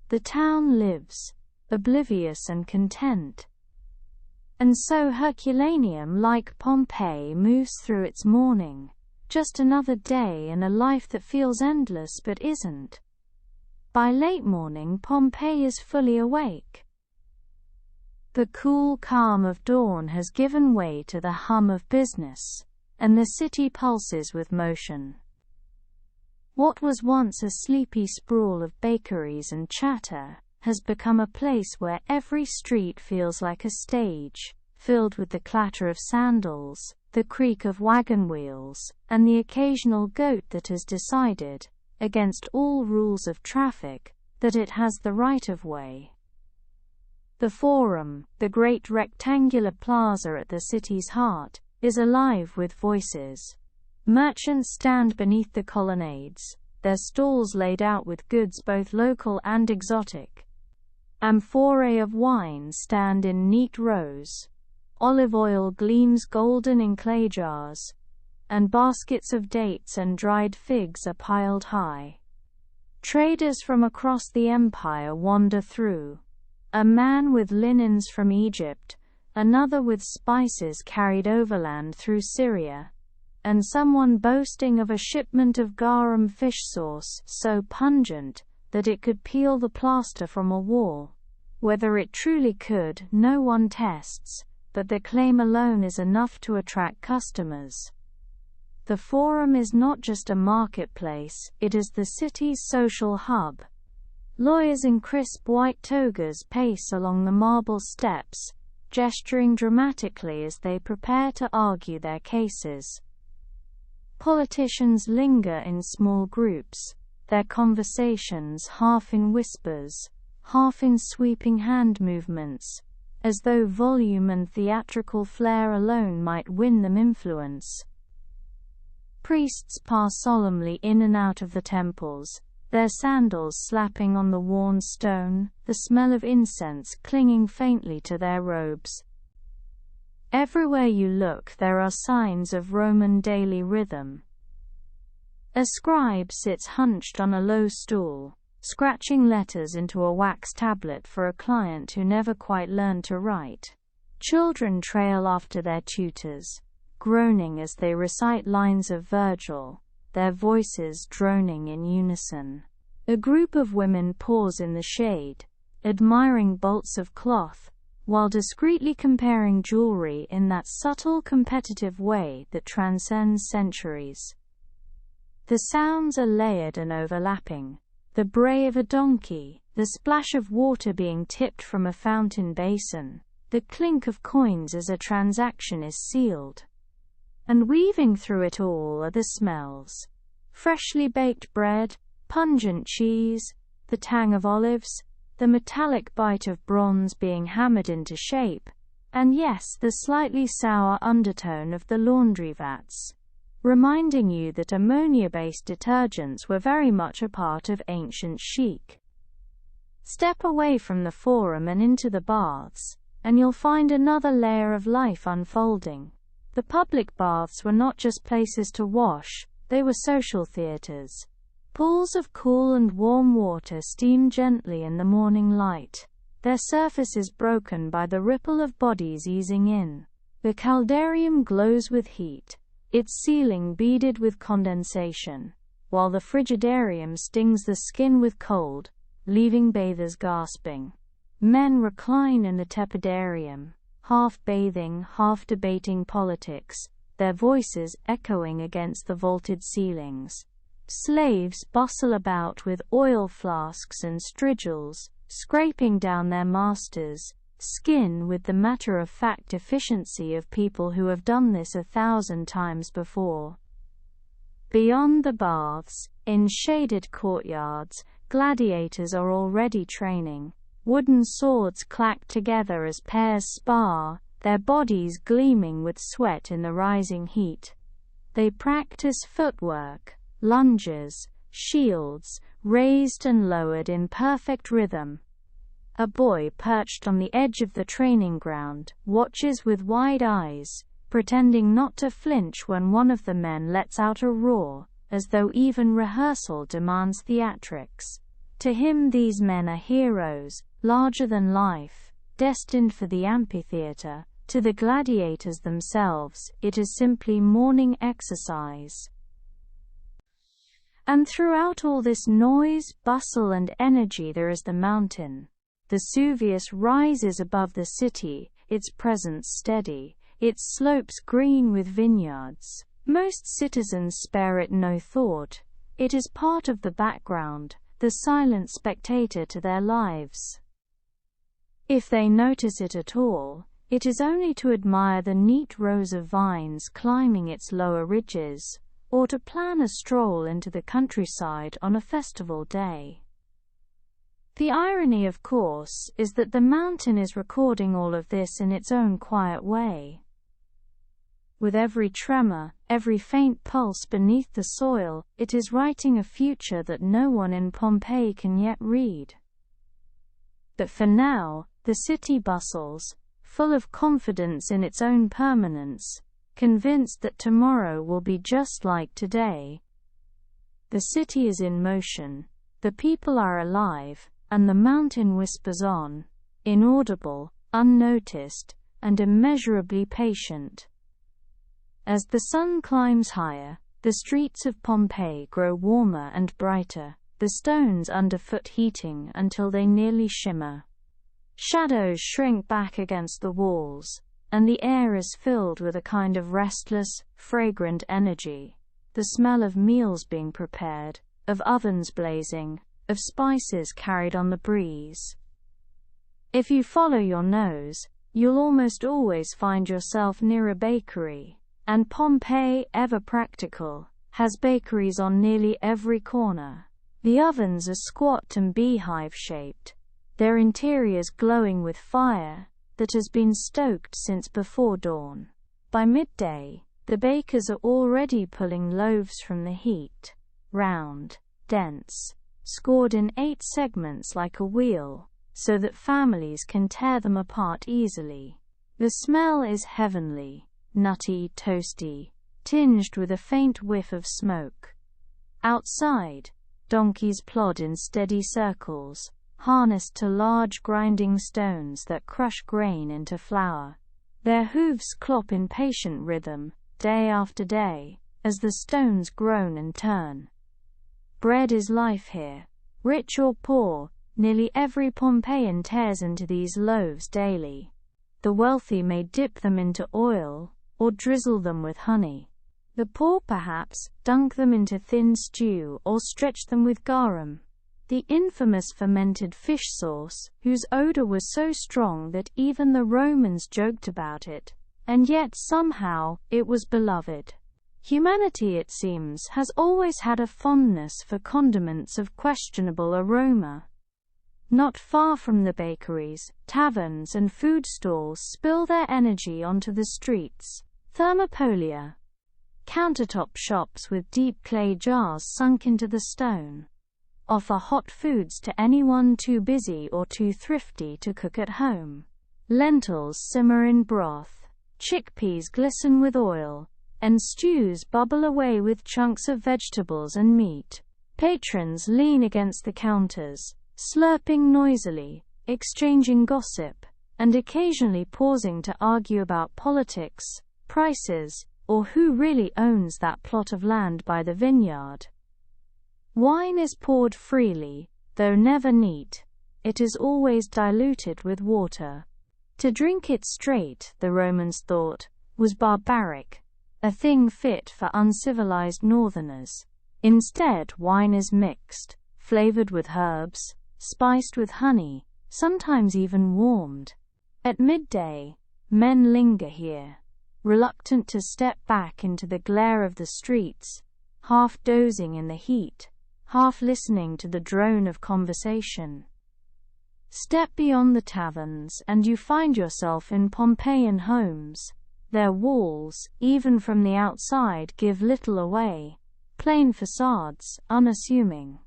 The town lives, oblivious and content. And so Herculaneum, like Pompeii, moves through its morning, just another day in a life that feels endless but isn't. By late morning, Pompeii is fully awake. The cool calm of dawn has given way to the hum of business, and the city pulses with motion. What was once a sleepy sprawl of bakeries and chatter has become a place where every street feels like a stage, filled with the clatter of sandals, the creak of wagon wheels, and the occasional goat that has decided, against all rules of traffic, that it has the right of way. The Forum, the great rectangular plaza at the city's heart, is alive with voices. Merchants stand beneath the colonnades, their stalls laid out with goods both local and exotic. Amphorae of wine stand in neat rows. Olive oil gleams golden in clay jars. and baskets of dates and dried figs are piled high. Traders from across the empire wander through. A man with linens from Egypt, another with spices carried overland through Syria, and someone boasting of a shipment of garum fish sauce so pungent that it could peel the plaster from a wall. Whether it truly could, no one tests, but the claim alone is enough to attract customers. The Forum is not just a marketplace, it is the city's social hub. Lawyers in crisp white togas pace along the marble steps, gesturing dramatically as they prepare to argue their cases. Politicians linger in small groups, their conversations half in whispers, half in sweeping hand movements, as though volume and theatrical flair alone might win them influence. Priests pass solemnly in and out of the temples, their sandals slapping on the worn stone, the smell of incense clinging faintly to their robes. Everywhere you look there are signs of Roman daily rhythm. A scribe sits hunched on a low stool, scratching letters into a wax tablet for a client who never quite learned to write. Children trail after their tutors, groaning as they recite lines of Virgil, their voices droning in unison. A group of women pause in the shade, admiring bolts of cloth, while discreetly comparing jewelry in that subtle competitive way that transcends centuries. The sounds are layered and overlapping. The bray of a donkey, the splash of water being tipped from a fountain basin, the clink of coins as a transaction is sealed. And weaving through it all are the smells. Freshly baked bread, pungent cheese, the tang of olives, the metallic bite of bronze being hammered into shape, and yes, the slightly sour undertone of the laundry vats, reminding you that ammonia-based detergents were very much a part of ancient chic. Step away from the Forum and into the baths, and you'll find another layer of life unfolding. The public baths were not just places to wash, they were social theaters. Pools of cool and warm water steam gently in the morning light, their surfaces broken by the ripple of bodies easing in. The caldarium glows with heat, its ceiling beaded with condensation, while the frigidarium stings the skin with cold, leaving bathers gasping. Men recline in the tepidarium, half bathing, half debating politics, their voices echoing against the vaulted ceilings. Slaves bustle about with oil flasks and strigils, scraping down their masters' skin with the matter-of-fact efficiency of people who have done this 1,000 times before. Beyond the baths, in shaded courtyards, gladiators are already training. Wooden swords clack together as pairs spar, their bodies gleaming with sweat in the rising heat. They practice footwork, lunges, shields, raised and lowered in perfect rhythm. A boy perched on the edge of the training ground watches with wide eyes, pretending not to flinch when one of the men lets out a roar, as though even rehearsal demands theatrics. To him these men are heroes, larger than life, destined for the amphitheater. To the gladiators themselves, it is simply morning exercise. And throughout all this noise, bustle and energy there is the mountain. Vesuvius rises above the city, its presence steady, its slopes green with vineyards. Most citizens spare it no thought. It is part of the background, the silent spectator to their lives. If they notice it at all, it is only to admire the neat rows of vines climbing its lower ridges, or to plan a stroll into the countryside on a festival day. The irony, of course, is that the mountain is recording all of this in its own quiet way. With every tremor, every faint pulse beneath the soil, it is writing a future that no one in Pompeii can yet read. But for now, the city bustles, full of confidence in its own permanence, convinced that tomorrow will be just like today. The city is in motion, the people are alive, and the mountain whispers on, inaudible, unnoticed, and immeasurably patient. As the sun climbs higher, the streets of Pompeii grow warmer and brighter, the stones underfoot heating until they nearly shimmer. Shadows shrink back against the walls, and the air is filled with a kind of restless, fragrant energy, the smell of meals being prepared, of ovens blazing, of spices carried on the breeze. If you follow your nose, you'll almost always find yourself near a bakery, and Pompeii, ever practical, has bakeries on nearly every corner. The ovens are squat and beehive-shaped, their interiors glowing with fire that has been stoked since before dawn. By midday, the bakers are already pulling loaves from the heat, round, dense, scored in 8 segments like a wheel, so that families can tear them apart easily. The smell is heavenly, nutty, toasty, tinged with a faint whiff of smoke. Outside, donkeys plod in steady circles, harnessed to large grinding stones that crush grain into flour. Their hooves clop in patient rhythm, day after day, as the stones groan and turn. Bread is life here. Rich or poor, nearly every Pompeian tears into these loaves daily. The wealthy may dip them into oil, or drizzle them with honey. The poor perhaps dunk them into thin stew or stretch them with garum, the infamous fermented fish sauce, whose odor was so strong that even the Romans joked about it, and yet somehow it was beloved. Humanity, it seems, has always had a fondness for condiments of questionable aroma. Not far from the bakeries, taverns and food stalls spill their energy onto the streets. Thermopolia, countertop shops with deep clay jars sunk into the stone, offer hot foods to anyone too busy or too thrifty to cook at home. Lentils simmer in broth, chickpeas glisten with oil, and stews bubble away with chunks of vegetables and meat. Patrons lean against the counters, slurping noisily, exchanging gossip, and occasionally pausing to argue about politics, prices, or who really owns that plot of land by the vineyard. Wine is poured freely, though never neat. It is always diluted with water. To drink it straight, the Romans thought, was barbaric, a thing fit for uncivilized northerners. Instead, wine is mixed, flavored with herbs, spiced with honey, sometimes even warmed. At midday, men linger here, reluctant to step back into the glare of the streets, half dozing in the heat, half listening to the drone of conversation. Step beyond the taverns and you find yourself in Pompeian homes. Their walls, even from the outside, give little away, plain facades, unassuming.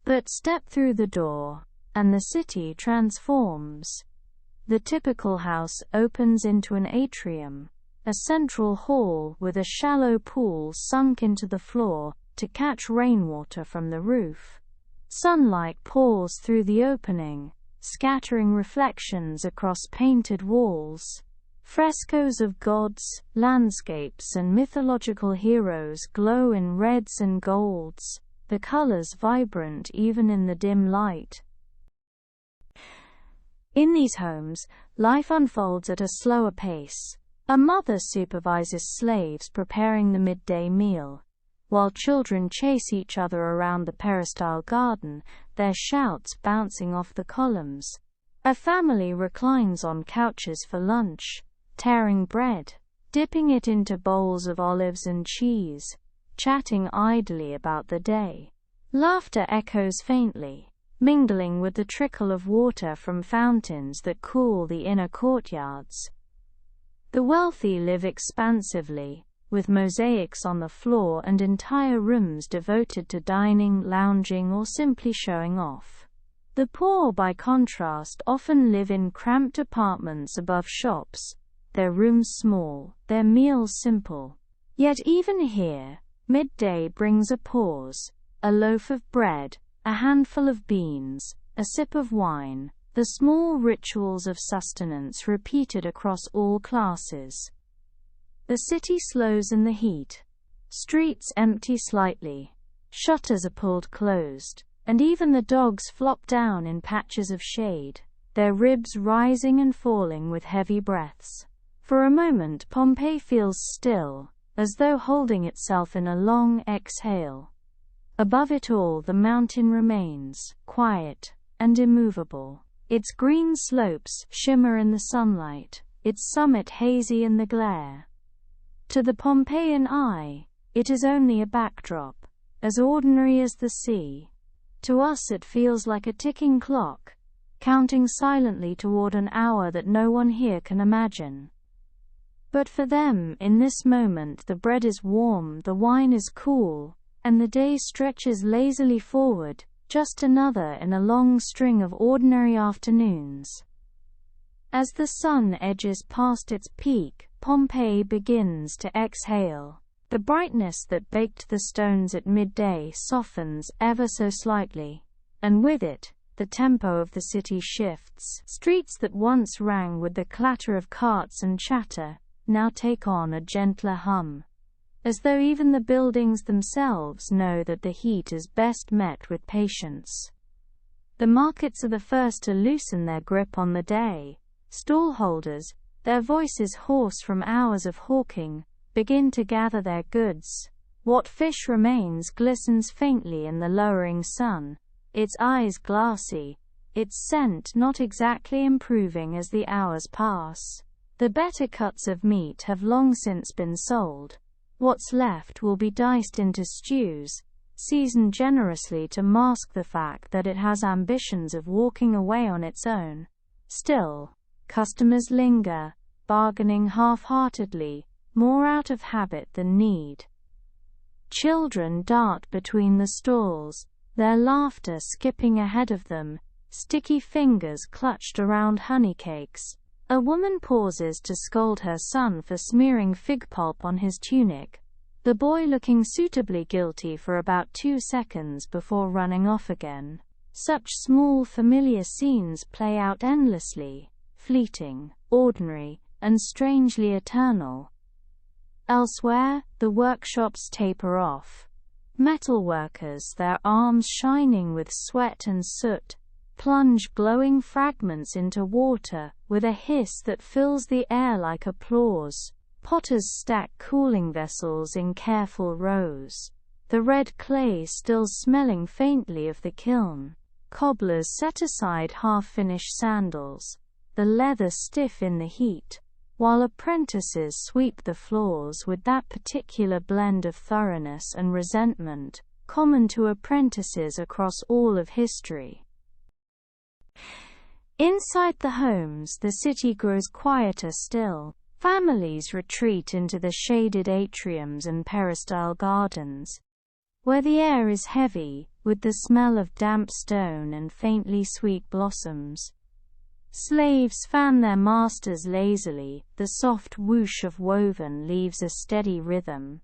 But step through the door, and the city transforms. The typical house opens into an atrium, a central hall with a shallow pool sunk into the floor to catch rainwater from the roof. Sunlight pours through the opening, scattering reflections across painted walls. Frescoes of gods, landscapes and mythological heroes glow in reds and golds, the colors vibrant even in the dim light. In these homes, life unfolds at a slower pace. A mother supervises slaves preparing the midday meal, while children chase each other around the peristyle garden, their shouts bouncing off the columns. A family reclines on couches for lunch, tearing bread, dipping it into bowls of olives and cheese, chatting idly about the day. Laughter echoes faintly, mingling with the trickle of water from fountains that cool the inner courtyards. The wealthy live expansively, with mosaics on the floor and entire rooms devoted to dining, lounging, or simply showing off. The poor, by contrast, often live in cramped apartments above shops, their rooms small, their meals simple. Yet even here, midday brings a pause, a loaf of bread, a handful of beans, a sip of wine, the small rituals of sustenance repeated across all classes. The city slows in the heat. Streets empty slightly. Shutters are pulled closed, and even the dogs flop down in patches of shade, their ribs rising and falling with heavy breaths. For a moment Pompeii feels still, as though holding itself in a long exhale. Above it all the mountain remains, quiet and immovable. Its green slopes shimmer in the sunlight, its summit hazy in the glare. To the Pompeian eye, it is only a backdrop, as ordinary as the sea. To us it feels like a ticking clock, counting silently toward an hour that no one here can imagine. But for them, in this moment, the bread is warm, the wine is cool, and the day stretches lazily forward, just another in a long string of ordinary afternoons. As the sun edges past its peak, Pompeii begins to exhale. The brightness that baked the stones at midday softens ever so slightly, and with it, the tempo of the city shifts. Streets that once rang with the clatter of carts and chatter now take on a gentler hum, as though even the buildings themselves know that the heat is best met with patience. The markets are the first to loosen their grip on the day. Stallholders, their voices hoarse from hours of hawking, begin to gather their goods. What fish remains glistens faintly in the lowering sun, its eyes glassy, its scent not exactly improving as the hours pass. The better cuts of meat have long since been sold. What's left will be diced into stews, seasoned generously to mask the fact that it has ambitions of walking away on its own. Still, customers linger, bargaining half-heartedly, more out of habit than need. Children dart between the stalls, their laughter skipping ahead of them, sticky fingers clutched around honeycakes. A woman pauses to scold her son for smearing fig pulp on his tunic, the boy looking suitably guilty for about 2 seconds before running off again. Such small familiar scenes play out endlessly, fleeting, ordinary, and strangely eternal. Elsewhere, the workshops taper off. Metal workers, their arms shining with sweat and soot, plunge glowing fragments into water with a hiss that fills the air like applause. Potters stack cooling vessels in careful rows, the red clay still smelling faintly of the kiln. Cobblers set aside half-finished sandals, the leather stiff in the heat, while apprentices sweep the floors with that particular blend of thoroughness and resentment, common to apprentices across all of history. Inside the homes, the city grows quieter still. Families retreat into the shaded atriums and peristyle gardens, where the air is heavy, with the smell of damp stone and faintly sweet blossoms. Slaves fan their masters lazily, the soft whoosh of woven leaves a steady rhythm.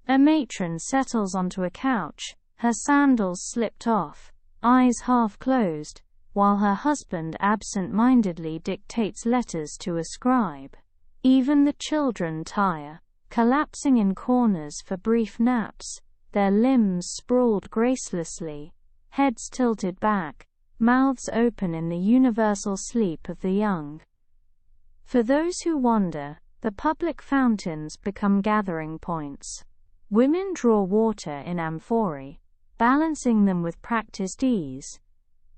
A matron settles onto a couch, her sandals slipped off, eyes half closed, while her husband absent-mindedly dictates letters to a scribe. Even the children tire, collapsing in corners for brief naps, their limbs sprawled gracelessly, heads tilted back, mouths open in the universal sleep of the young. For those who wander, the public fountains become gathering points. Women draw water in amphorae, balancing them with practiced ease,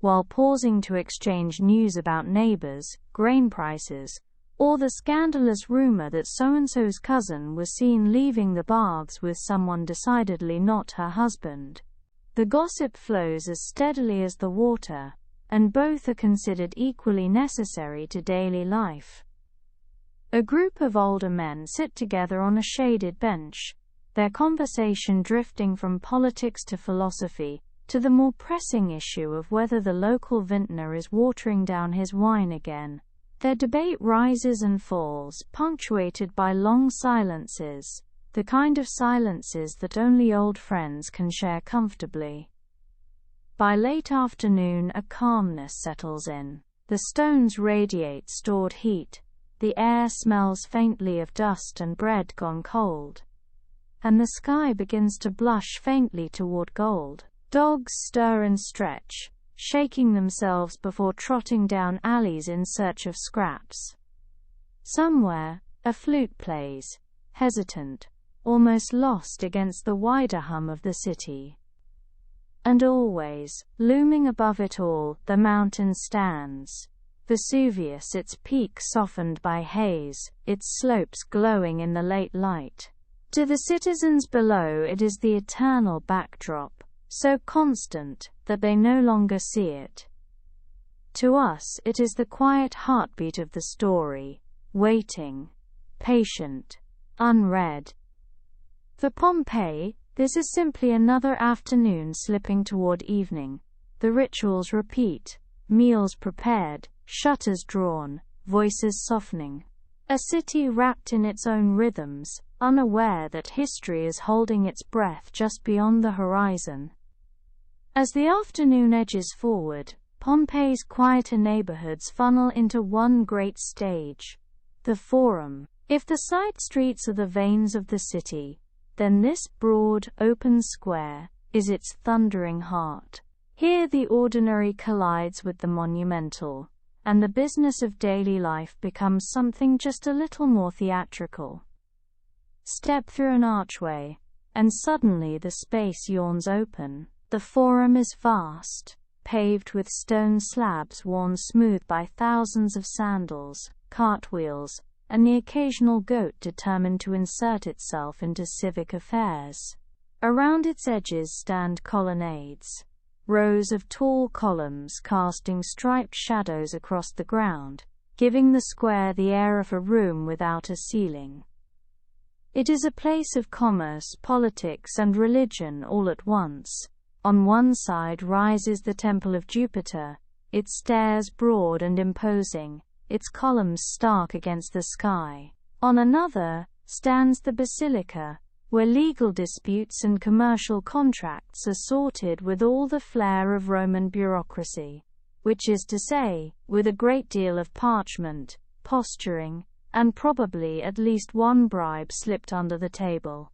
while pausing to exchange news about neighbors, grain prices, or the scandalous rumor that so-and-so's cousin was seen leaving the baths with someone decidedly not her husband. The gossip flows as steadily as the water, and both are considered equally necessary to daily life. A group of older men sit together on a shaded bench, their conversation drifting from politics to philosophy, to the more pressing issue of whether the local vintner is watering down his wine again. Their debate rises and falls, punctuated by long silences, the kind of silences that only old friends can share comfortably. By late afternoon, a calmness settles in. The stones radiate stored heat, the air smells faintly of dust and bread gone cold, and the sky begins to blush faintly toward gold. Dogs stir and stretch, shaking themselves before trotting down alleys in search of scraps. Somewhere, a flute plays, hesitant, almost lost against the wider hum of the city. And always, looming above it all, the mountain stands. Vesuvius, its peak softened by haze, its slopes glowing in the late light. To the citizens below it is the eternal backdrop, so constant that they no longer see it. To us it is the quiet heartbeat of the story, waiting, patient, unread. For Pompeii, this is simply another afternoon slipping toward evening. The rituals repeat, meals prepared, shutters drawn, voices softening. A city wrapped in its own rhythms, unaware that history is holding its breath just beyond the horizon. As the afternoon edges forward, Pompeii's quieter neighborhoods funnel into one great stage, the Forum. If the side streets are the veins of the city, then this broad, open square is its thundering heart. Here the ordinary collides with the monumental, and the business of daily life becomes something just a little more theatrical. Step through an archway, and suddenly the space yawns open. The Forum is vast, paved with stone slabs worn smooth by thousands of sandals, cartwheels, and the occasional goat determined to insert itself into civic affairs. Around its edges stand colonnades, rows of tall columns casting striped shadows across the ground, giving the square the air of a room without a ceiling. It is a place of commerce, politics, and religion all at once. On one side rises the Temple of Jupiter, its stairs broad and imposing, its columns stark against the sky. On another, stands the Basilica, where legal disputes and commercial contracts are sorted with all the flair of Roman bureaucracy, which is to say, with a great deal of parchment, posturing, and probably at least one bribe slipped under the table.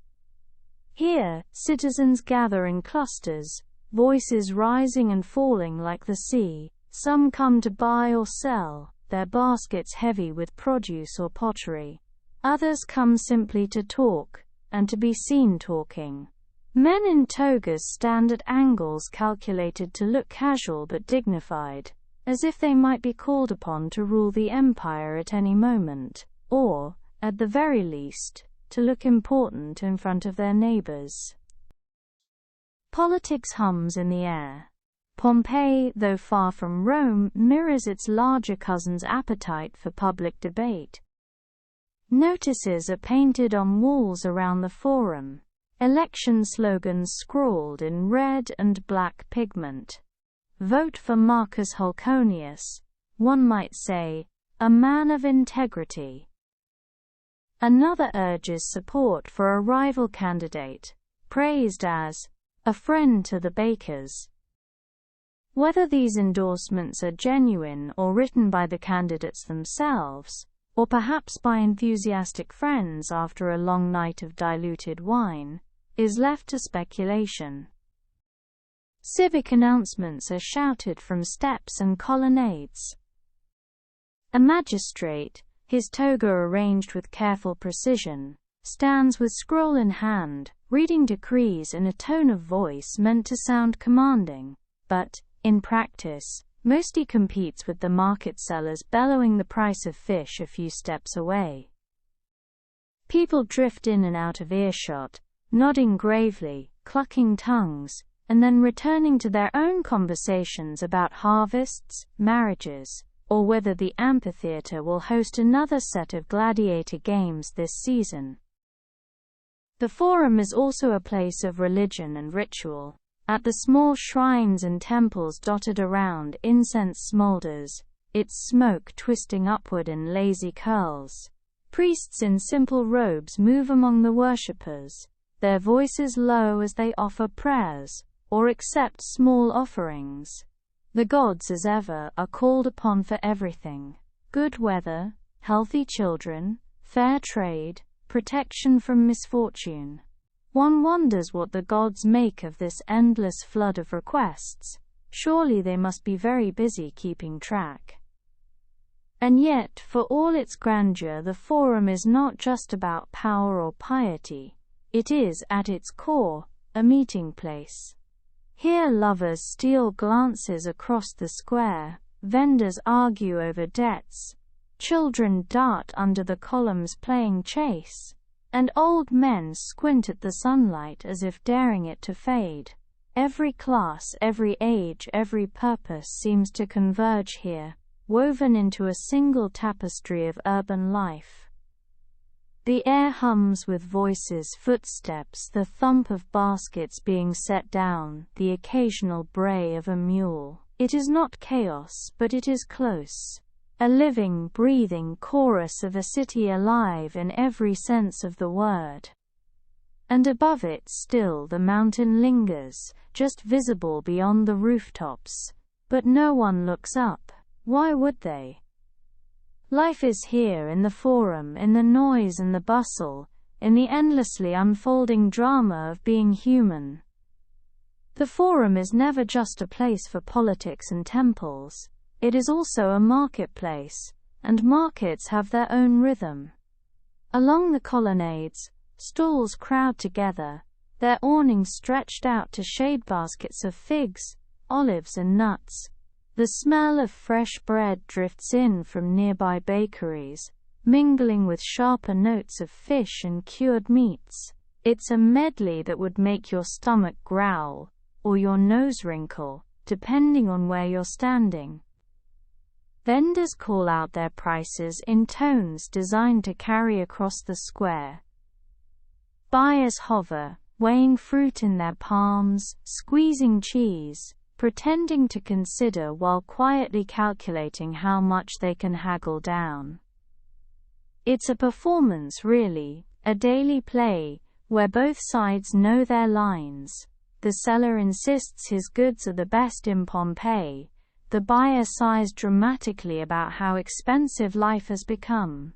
Here, citizens gather in clusters, voices rising and falling like the sea. Some come to buy or sell, their baskets heavy with produce or pottery. Others come simply to talk, and to be seen talking. Men in togas stand at angles calculated to look casual but dignified, as if they might be called upon to rule the empire at any moment, or, at the very least, to look important in front of their neighbors. Politics hums in the air. Pompeii, though far from Rome, mirrors its larger cousin's appetite for public debate. Notices are painted on walls around the Forum, election slogans scrawled in red and black pigment. Vote for Marcus Hulconius, one might say, a man of integrity. Another urges support for a rival candidate, praised as a friend to the bakers. Whether these endorsements are genuine or written by the candidates themselves, or perhaps by enthusiastic friends after a long night of diluted wine, is left to speculation. Civic announcements are shouted from steps and colonnades. A magistrate, his toga arranged with careful precision, stands with scroll in hand, reading decrees in a tone of voice meant to sound commanding, but, in practice, mostly competes with the market sellers bellowing the price of fish a few steps away. People drift in and out of earshot, nodding gravely, clucking tongues, and then returning to their own conversations about harvests, marriages, or whether the amphitheater will host another set of gladiator games this season. The Forum is also a place of religion and ritual. At the small shrines and temples dotted around, incense smolders, its smoke twisting upward in lazy curls. Priests in simple robes move among the worshippers, their voices low as they offer prayers, or accept small offerings. The gods, as ever, are called upon for everything: good weather, healthy children, fair trade, protection from misfortune. One wonders what the gods make of this endless flood of requests. Surely they must be very busy keeping track. And yet, for all its grandeur, the Forum is not just about power or piety. It is, at its core, a meeting place. Here lovers steal glances across the square, vendors argue over debts, children dart under the columns playing chase, and old men squint at the sunlight as if daring it to fade. Every class, every age, every purpose seems to converge here, woven into a single tapestry of urban life. The air hums with voices, footsteps, the thump of baskets being set down, the occasional bray of a mule. It is not chaos, but it is close. A living, breathing chorus of a city alive in every sense of the word. And above it still the mountain lingers, just visible beyond the rooftops. But no one looks up. Why would they? Life is here in the Forum, in the noise and the bustle, in the endlessly unfolding drama of being human. The Forum is never just a place for politics and temples. It is also a marketplace, and markets have their own rhythm. Along the colonnades, stalls crowd together, their awnings stretched out to shade baskets of figs, olives and nuts. The smell of fresh bread drifts in from nearby bakeries, mingling with sharper notes of fish and cured meats. It's a medley that would make your stomach growl, or your nose wrinkle, depending on where you're standing. Vendors call out their prices in tones designed to carry across the square. Buyers hover, weighing fruit in their palms, squeezing cheese, pretending to consider while quietly calculating how much they can haggle down. It's a performance, really, a daily play, where both sides know their lines. The seller insists his goods are the best in Pompeii. The buyer sighs dramatically about how expensive life has become.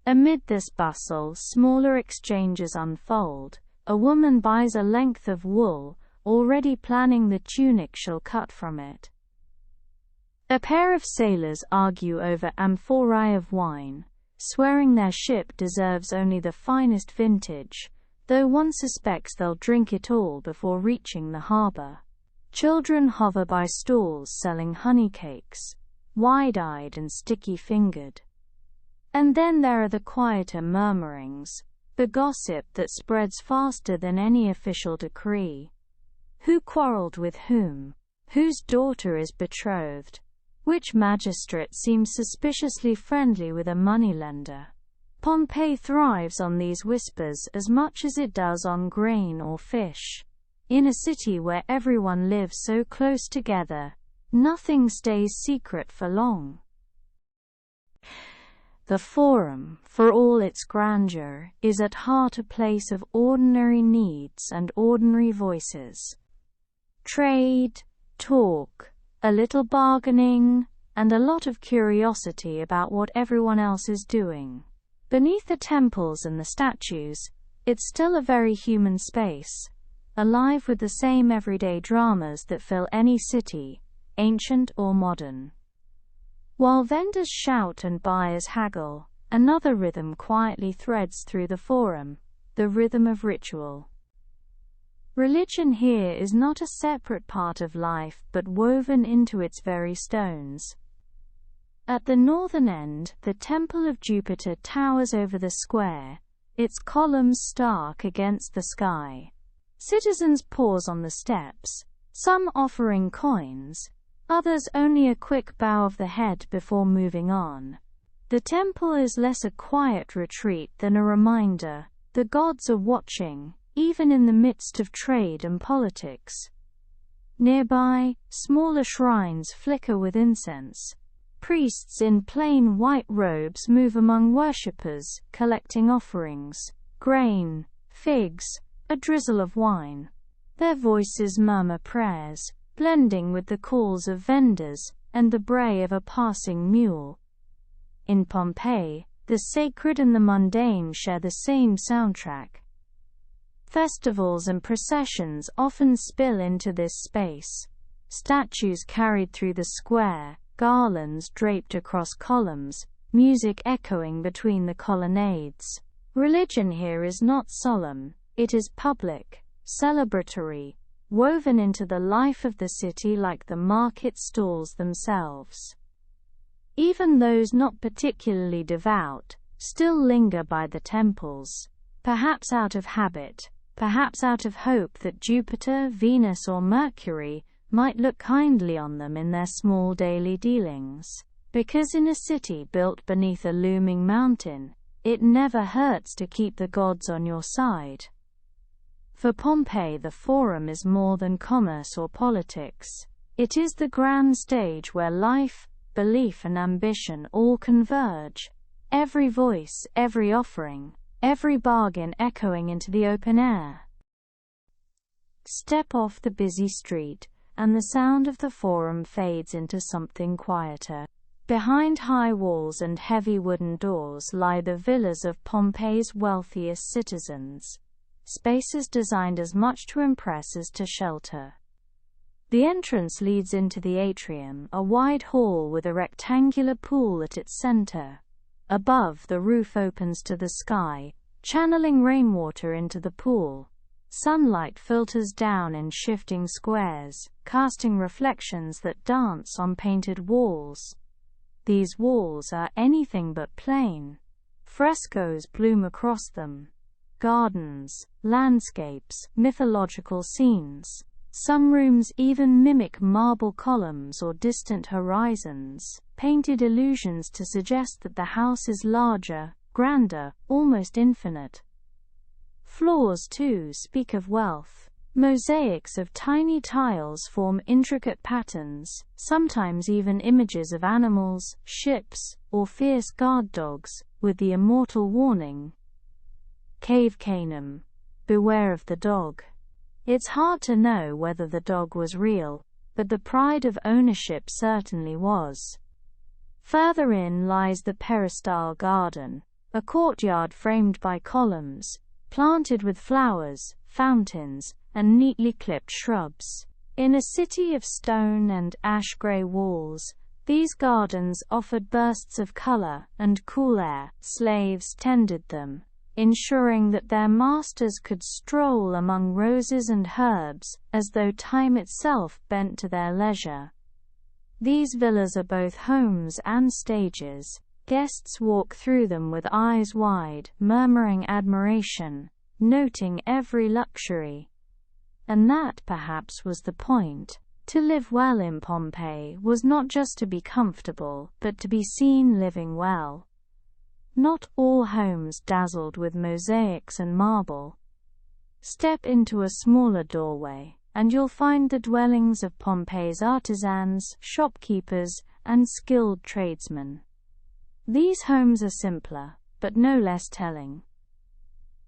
Amid this bustle, smaller exchanges unfold. A woman buys a length of wool, already planning the tunic she'll cut from it. A pair of sailors argue over amphorae of wine, swearing their ship deserves only the finest vintage, though one suspects they'll drink it all before reaching the harbor. Children hover by stalls selling honey cakes, wide-eyed and sticky-fingered. And then there are the quieter murmurings, the gossip that spreads faster than any official decree. Who quarreled with whom? Whose daughter is betrothed? Which magistrate seems suspiciously friendly with a moneylender? Pompeii thrives on these whispers as much as it does on grain or fish. In a city where everyone lives so close together, nothing stays secret for long. The Forum, for all its grandeur, is at heart a place of ordinary needs and ordinary voices. Trade, talk, a little bargaining, and a lot of curiosity about what everyone else is doing. Beneath the temples and the statues, it's still a very human space, alive with the same everyday dramas that fill any city, ancient or modern. While vendors shout and buyers haggle, another rhythm quietly threads through the Forum, the rhythm of ritual. Religion here is not a separate part of life but woven into its very stones. At the northern end, the Temple of Jupiter towers over the square, its columns stark against the sky. Citizens pause on the steps, some offering coins, others only a quick bow of the head before moving on. The temple is less a quiet retreat than a reminder: the gods are watching, even in the midst of trade and politics. Nearby, smaller shrines flicker with incense, Priests in plain white robes move among worshippers, collecting offerings, grain, figs, a drizzle of wine. Their voices murmur prayers, blending with the calls of vendors and the bray of a passing mule. In Pompeii, the sacred and the mundane share the same soundtrack. Festivals and processions often spill into this space. Statues carried through the square, garlands draped across columns, music echoing between the colonnades. Religion here is not solemn, it is public, celebratory, woven into the life of the city like the market stalls themselves. Even those not particularly devout still linger by the temples, perhaps out of habit, perhaps out of hope that Jupiter, Venus, or Mercury might look kindly on them in their small daily dealings. Because in a city built beneath a looming mountain, it never hurts to keep the gods on your side. For Pompeii, the Forum is more than commerce or politics. It is the grand stage where life, belief, and ambition all converge. Every voice, every offering, every bargain echoing into the open air. Step off the busy street, and the sound of the Forum fades into something quieter. Behind high walls and heavy wooden doors lie the villas of Pompeii's wealthiest citizens, spaces designed as much to impress as to shelter. The entrance leads into the atrium, a wide hall with a rectangular pool at its center. Above, the roof opens to the sky, channeling rainwater into the pool. Sunlight filters down in shifting squares, casting reflections that dance on painted walls. These walls are anything but plain. Frescoes bloom across them. Gardens, landscapes, mythological scenes. Some rooms even mimic marble columns or distant horizons, painted illusions to suggest that the house is larger, grander, almost infinite. Floors, too, speak of wealth. Mosaics of tiny tiles form intricate patterns, sometimes even images of animals, ships, or fierce guard dogs, with the immortal warning, Cave Canem, beware of the dog. It's hard to know whether the dog was real, but the pride of ownership certainly was. Further in lies the peristyle garden, a courtyard framed by columns, planted with flowers, fountains, and neatly clipped shrubs. In a city of stone and ash-gray walls, these gardens offered bursts of color and cool air. Slaves tended them, ensuring that their masters could stroll among roses and herbs, as though time itself bent to their leisure. These villas are both homes and stages. Guests walk through them with eyes wide, murmuring admiration, noting every luxury. And that perhaps was the point. To live well in Pompeii was not just to be comfortable, but to be seen living well. Not all homes dazzled with mosaics and marble. Step into a smaller doorway, and you'll find the dwellings of Pompeii's artisans, shopkeepers, and skilled tradesmen. These homes are simpler, but no less telling.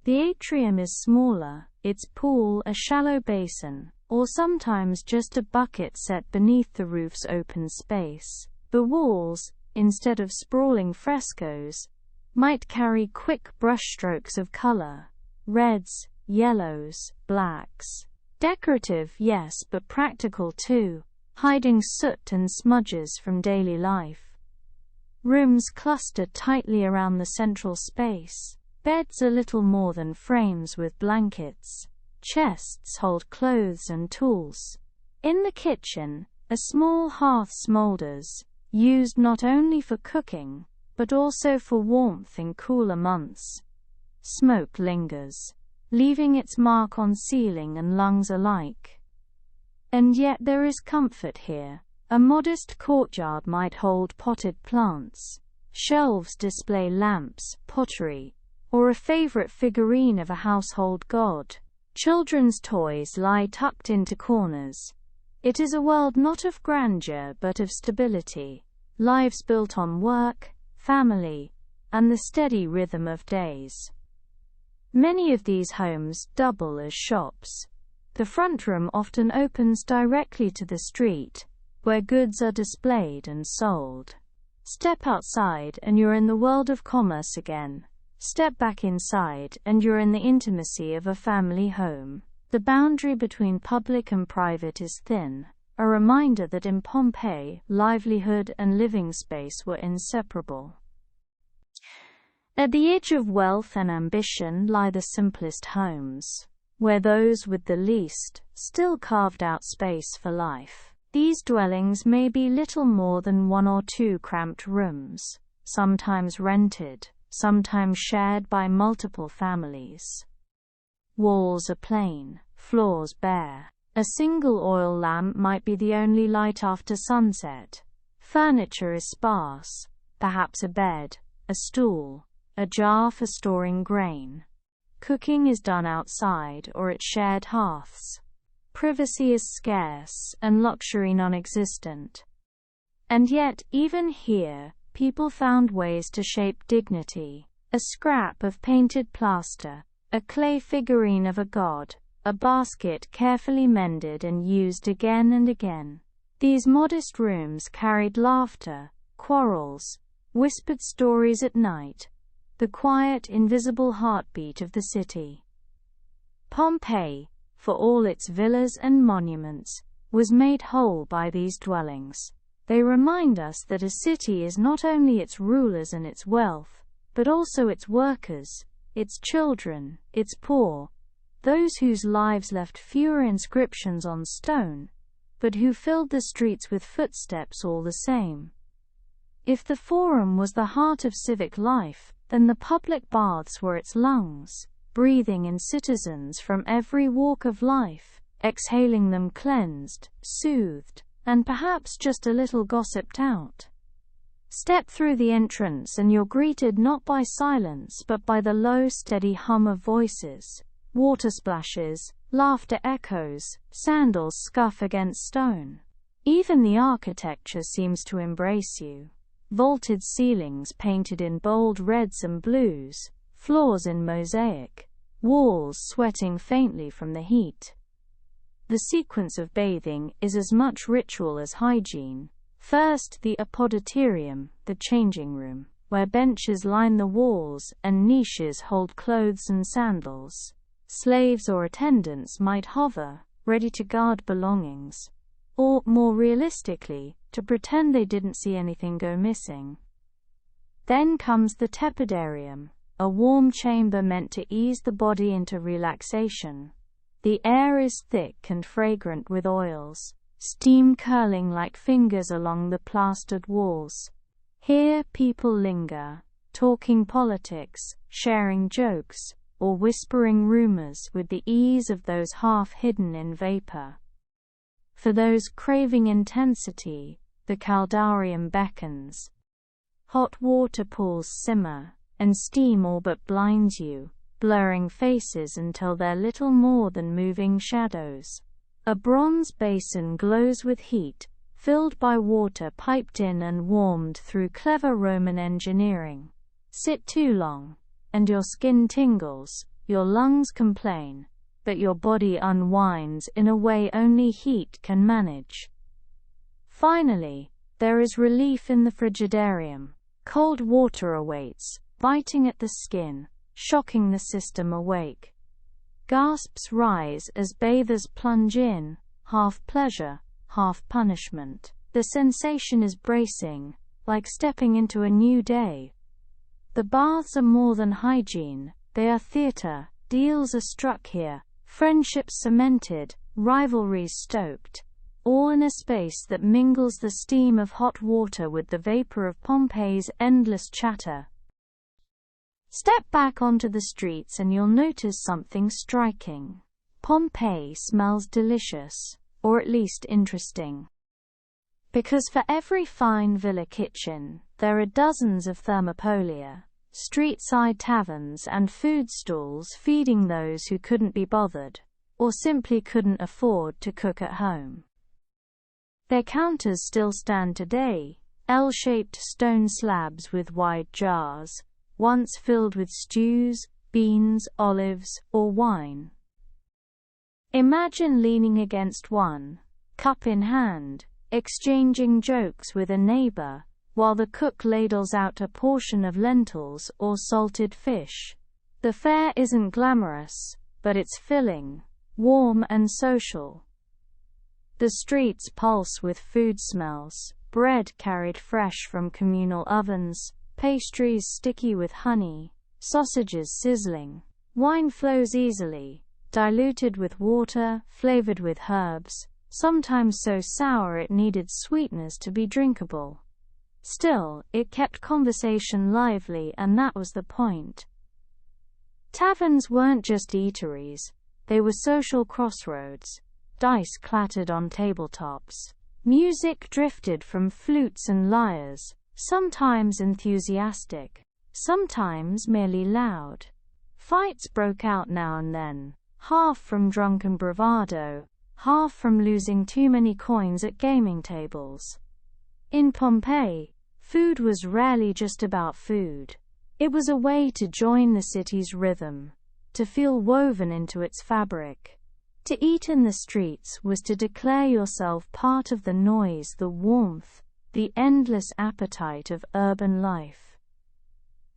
The atrium is smaller, its pool a shallow basin, or sometimes just a bucket set beneath the roof's open space. The walls, instead of sprawling frescoes, might carry quick brushstrokes of color, reds, yellows, blacks. Decorative, yes, but practical too, hiding soot and smudges from daily life. Rooms cluster tightly around the central space. Beds are little more than frames with blankets. Chests hold clothes and tools. In the kitchen, a small hearth smolders, used not only for cooking, but also for warmth in cooler months. Smoke lingers, leaving its mark on ceiling and lungs alike. And yet there is comfort here. A modest courtyard might hold potted plants. Shelves display lamps, pottery, or a favorite figurine of a household god. Children's toys lie tucked into corners. It is a world not of grandeur but of stability. lives built on work, family, and the steady rhythm of days. Many of these homes double as shops. The front room often opens directly to the street, where goods are displayed and sold. Step outside and you're in the world of commerce again. Step back inside and you're in the intimacy of a family home. The boundary between public and private is thin, a reminder that in Pompeii, livelihood and living space were inseparable. At the edge of wealth and ambition lie the simplest homes, where those with the least still carved out space for life. These dwellings may be little more than 1 or 2 cramped rooms, sometimes rented, sometimes shared by multiple families. Walls are plain, floors bare. A single oil lamp might be the only light after sunset. Furniture is sparse, perhaps a bed, a stool, a jar for storing grain. Cooking is done outside or at shared hearths. Privacy is scarce and luxury non-existent. And yet, even here, people found ways to shape dignity. A scrap of painted plaster, a clay figurine of a god, a basket carefully mended and used again and again. These modest rooms carried laughter, quarrels, whispered stories at night, the quiet, invisible heartbeat of the city. Pompeii, for all its villas and monuments, was made whole by these dwellings. They remind us that a city is not only its rulers and its wealth, but also its workers, its children, its poor, those whose lives left fewer inscriptions on stone, but who filled the streets with footsteps all the same. If the Forum was the heart of civic life, then the public baths were its lungs, breathing in citizens from every walk of life, exhaling them cleansed, soothed, and perhaps just a little gossiped out. Step through the entrance and you're greeted not by silence but by the low, steady hum of voices, water splashes, laughter echoes, sandals scuff against stone. Even the architecture seems to embrace you. Vaulted ceilings painted in bold reds and blues, floors in mosaic, walls sweating faintly from the heat. The sequence of bathing is as much ritual as hygiene. First, the apoditorium, the changing room, where benches line the walls and niches hold clothes and sandals. Slaves or attendants might hover, ready to guard belongings, or, more realistically, to pretend they didn't see anything go missing. Then comes the tepidarium, a warm chamber meant to ease the body into relaxation. The air is thick and fragrant with oils, steam curling like fingers along the plastered walls. Here people linger, talking politics, sharing jokes, or whispering rumors with the ease of those half hidden in vapor. For those craving intensity, the caldarium beckons. Hot water pools simmer, and steam all but blinds you, blurring faces until they're little more than moving shadows. A bronze basin glows with heat, filled by water piped in and warmed through clever Roman engineering. Sit too long, and your skin tingles, your lungs complain, but your body unwinds in a way only heat can manage. Finally, there is relief in the frigidarium. Cold water awaits, biting at the skin, shocking the system awake. Gasps rise as bathers plunge in, half pleasure, half punishment. The sensation is bracing, like stepping into a new day. The baths are more than hygiene, they are theater. Deals are struck here, friendships cemented, rivalries stoked, all in a space that mingles the steam of hot water with the vapor of Pompeii's endless chatter. Step back onto the streets and you'll notice something striking. Pompeii smells delicious, or at least interesting. Because for every fine villa kitchen, there are dozens of thermopolia, street-side taverns and food stalls feeding those who couldn't be bothered, or simply couldn't afford to cook at home. Their counters still stand today, L-shaped stone slabs with wide jars, once filled with stews, beans, olives, or wine. Imagine leaning against one, cup in hand, exchanging jokes with a neighbor, while the cook ladles out a portion of lentils or salted fish. The fare isn't glamorous, but it's filling, warm and social. The streets pulse with food smells, bread carried fresh from communal ovens, pastries sticky with honey, sausages sizzling. Wine flows easily, diluted with water, flavored with herbs, sometimes so sour it needed sweetness to be drinkable. Still, it kept conversation lively, and that was the point. Taverns weren't just eateries, they were social crossroads. Dice clattered on tabletops. Music drifted from flutes and lyres, sometimes enthusiastic, sometimes merely loud. Fights broke out now and then, half from drunken bravado, half from losing too many coins at gaming tables. In Pompeii, food was rarely just about food. It was a way to join the city's rhythm, to feel woven into its fabric. To eat in the streets was to declare yourself part of the noise, the warmth, the endless appetite of urban life.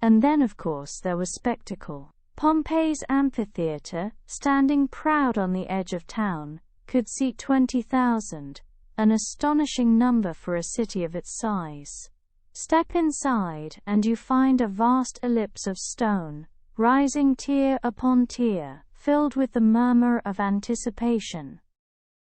And then, of course, there was spectacle. Pompeii's amphitheater, standing proud on the edge of town, could seat 20,000, an astonishing number for a city of its size. Step inside, and you find a vast ellipse of stone, rising tier upon tier, filled with the murmur of anticipation.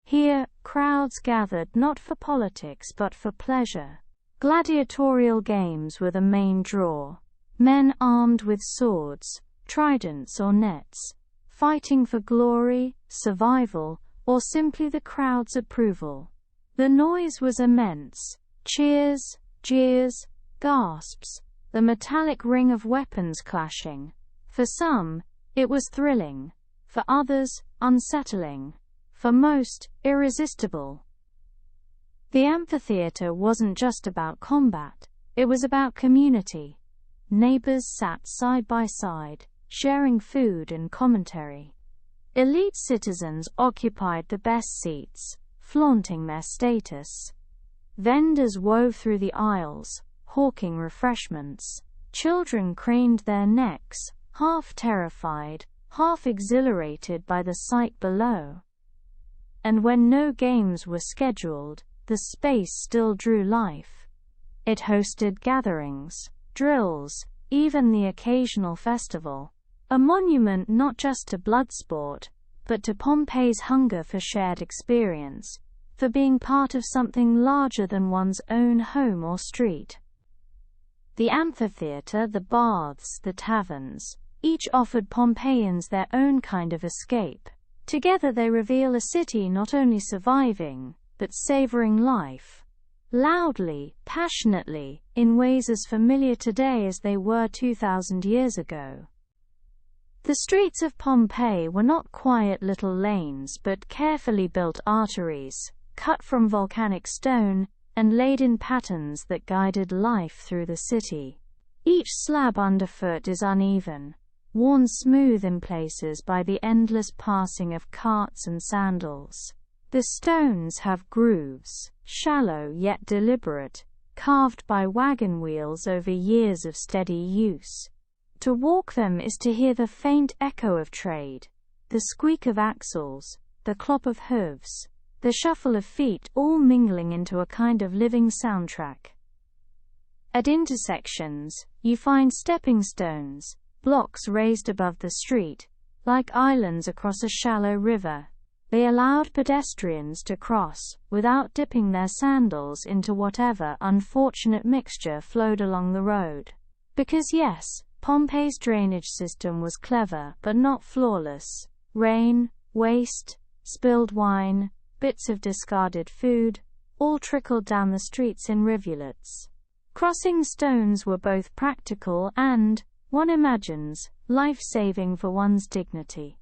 Here, crowds gathered not for politics but for pleasure. Gladiatorial games were the main draw. Men armed with swords, tridents or nets, fighting for glory, survival, or simply the crowd's approval. The noise was immense. Cheers, jeers, gasps, the metallic ring of weapons clashing. For some, it was thrilling. For others, unsettling. For most, irresistible. The amphitheater wasn't just about combat, it was about community. Neighbors sat side by side, sharing food and commentary. Elite citizens occupied the best seats, flaunting their status. Vendors wove through the aisles, hawking refreshments. Children craned their necks, half terrified, half exhilarated by the sight below. And when no games were scheduled, the space still drew life. It hosted gatherings, drills, even the occasional festival. A monument not just to blood sport, but to Pompeii's hunger for shared experience, for being part of something larger than one's own home or street. The amphitheater, the baths, the taverns, each offered Pompeians their own kind of escape. Together they reveal a city not only surviving, but savoring life. Loudly, passionately, in ways as familiar today as they were 2,000 years ago. The streets of Pompeii were not quiet little lanes but carefully built arteries, cut from volcanic stone, and laid in patterns that guided life through the city. Each slab underfoot is uneven, worn smooth in places by the endless passing of carts and sandals. The stones have grooves, shallow yet deliberate, carved by wagon wheels over years of steady use. To walk them is to hear the faint echo of trade, the squeak of axles, the clop of hooves, the shuffle of feet, all mingling into a kind of living soundtrack. At intersections, you find stepping stones, blocks raised above the street, like islands across a shallow river. They allowed pedestrians to cross, without dipping their sandals into whatever unfortunate mixture flowed along the road. Because yes, Pompeii's drainage system was clever but not flawless. Rain, waste, spilled wine, bits of discarded food, all trickled down the streets in rivulets. Crossing stones were both practical and, one imagines, life-saving for one's dignity.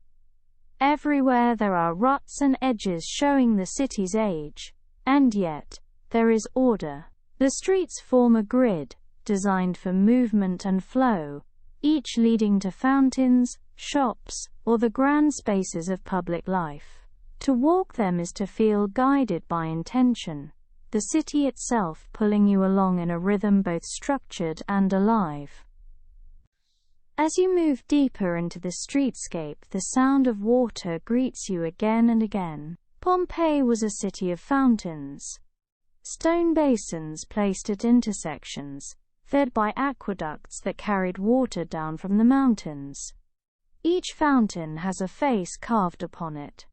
Everywhere there are ruts and edges showing the city's age, and yet, there is order. The streets form a grid, designed for movement and flow, each leading to fountains, shops, or the grand spaces of public life. To walk them is to feel guided by intention, the city itself pulling you along in a rhythm both structured and alive. As you move deeper into the streetscape, the sound of water greets you again and again. Pompeii was a city of fountains. Stone basins placed at intersections, fed by aqueducts that carried water down from the mountains. Each fountain has a face carved upon it.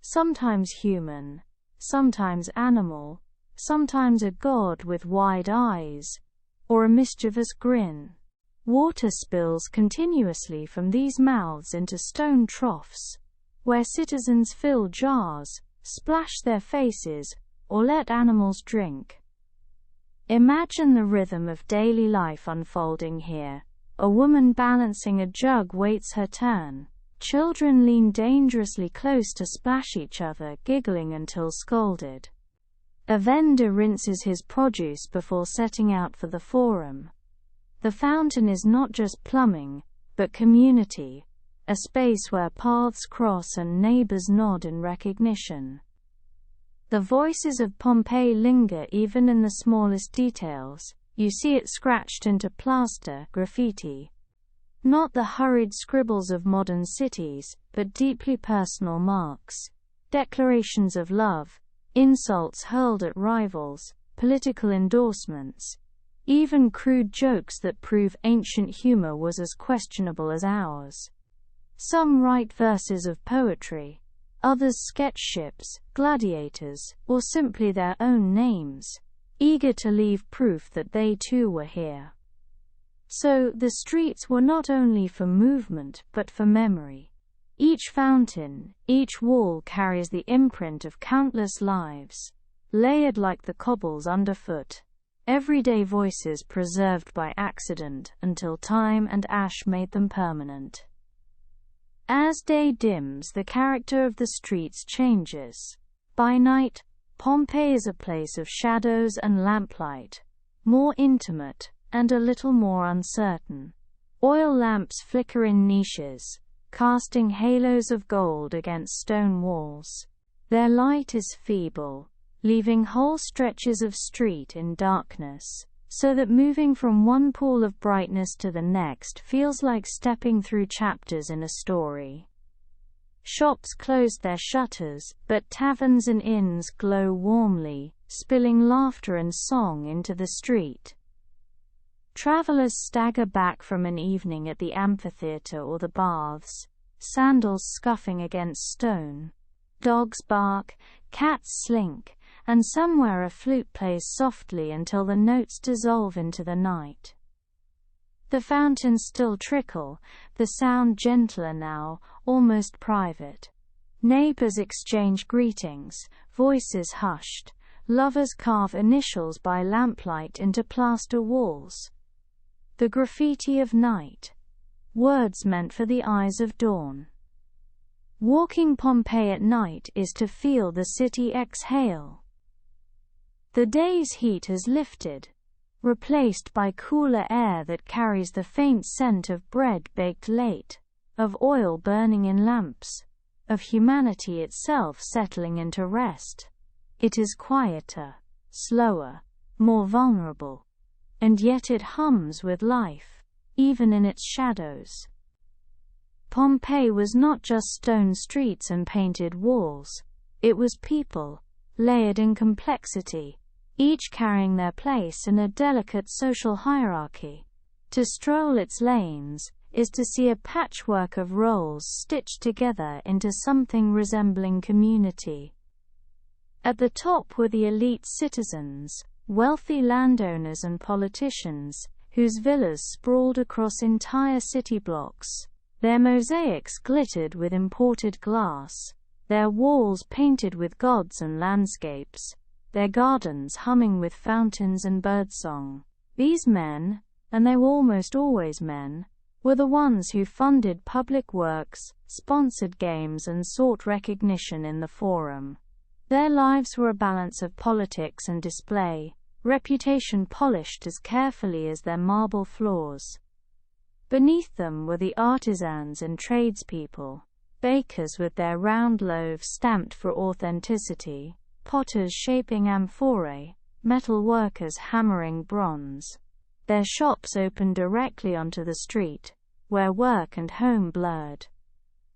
Sometimes human, sometimes animal, sometimes a god with wide eyes, or a mischievous grin. Water spills continuously from these mouths into stone troughs, where citizens fill jars, splash their faces, or let animals drink. Imagine the rhythm of daily life unfolding here. A woman balancing a jug waits her turn. Children lean dangerously close to splash each other, giggling until scolded. A vendor rinses his produce before setting out for the forum. The fountain is not just plumbing, but community, a space where paths cross and neighbors nod in recognition. The voices of Pompeii linger even in the smallest details. You see it scratched into plaster, graffiti. Not the hurried scribbles of modern cities, but deeply personal marks. Declarations of love, insults hurled at rivals, political endorsements, even crude jokes that prove ancient humor was as questionable as ours. Some write verses of poetry, others sketch ships, gladiators, or simply their own names, eager to leave proof that they too were here. So, the streets were not only for movement but for memory. Each fountain, each wall carries the imprint of countless lives, layered like the cobbles underfoot. Everyday voices preserved by accident until time and ash made them permanent. As day dims, the character of the streets changes. By night, Pompeii is a place of shadows and lamplight, more intimate, and a little more uncertain. Oil lamps flicker in niches, casting halos of gold against stone walls. Their light is feeble, leaving whole stretches of street in darkness, so that moving from one pool of brightness to the next feels like stepping through chapters in a story. Shops closed their shutters, but taverns and inns glow warmly, spilling laughter and song into the street. Travelers stagger back from an evening at the amphitheater or the baths, sandals scuffing against stone. Dogs bark, cats slink, and somewhere a flute plays softly until the notes dissolve into the night. The fountains still trickle, the sound gentler now, almost private. Neighbors exchange greetings, voices hushed. Lovers carve initials by lamplight into plaster walls. The graffiti of night. Words meant for the eyes of dawn. Walking Pompeii at night is to feel the city exhale. The day's heat has lifted, replaced by cooler air that carries the faint scent of bread baked late, of oil burning in lamps, of humanity itself settling into rest. It is quieter, slower, more vulnerable, and yet it hums with life, even in its shadows. Pompeii was not just stone streets and painted walls, it was people, layered in complexity, each carrying their place in a delicate social hierarchy. To stroll its lanes is to see a patchwork of roles stitched together into something resembling community. At the top were the elite citizens, wealthy landowners and politicians, whose villas sprawled across entire city blocks. Their mosaics glittered with imported glass, their walls painted with gods and landscapes, their gardens humming with fountains and birdsong. These men, and they were almost always men, were the ones who funded public works, sponsored games and sought recognition in the forum. Their lives were a balance of politics and display, reputation polished as carefully as their marble floors. Beneath them were the artisans and tradespeople, bakers with their round loaves stamped for authenticity, potters shaping amphorae, metal workers hammering bronze. Their shops opened directly onto the street, where work and home blurred.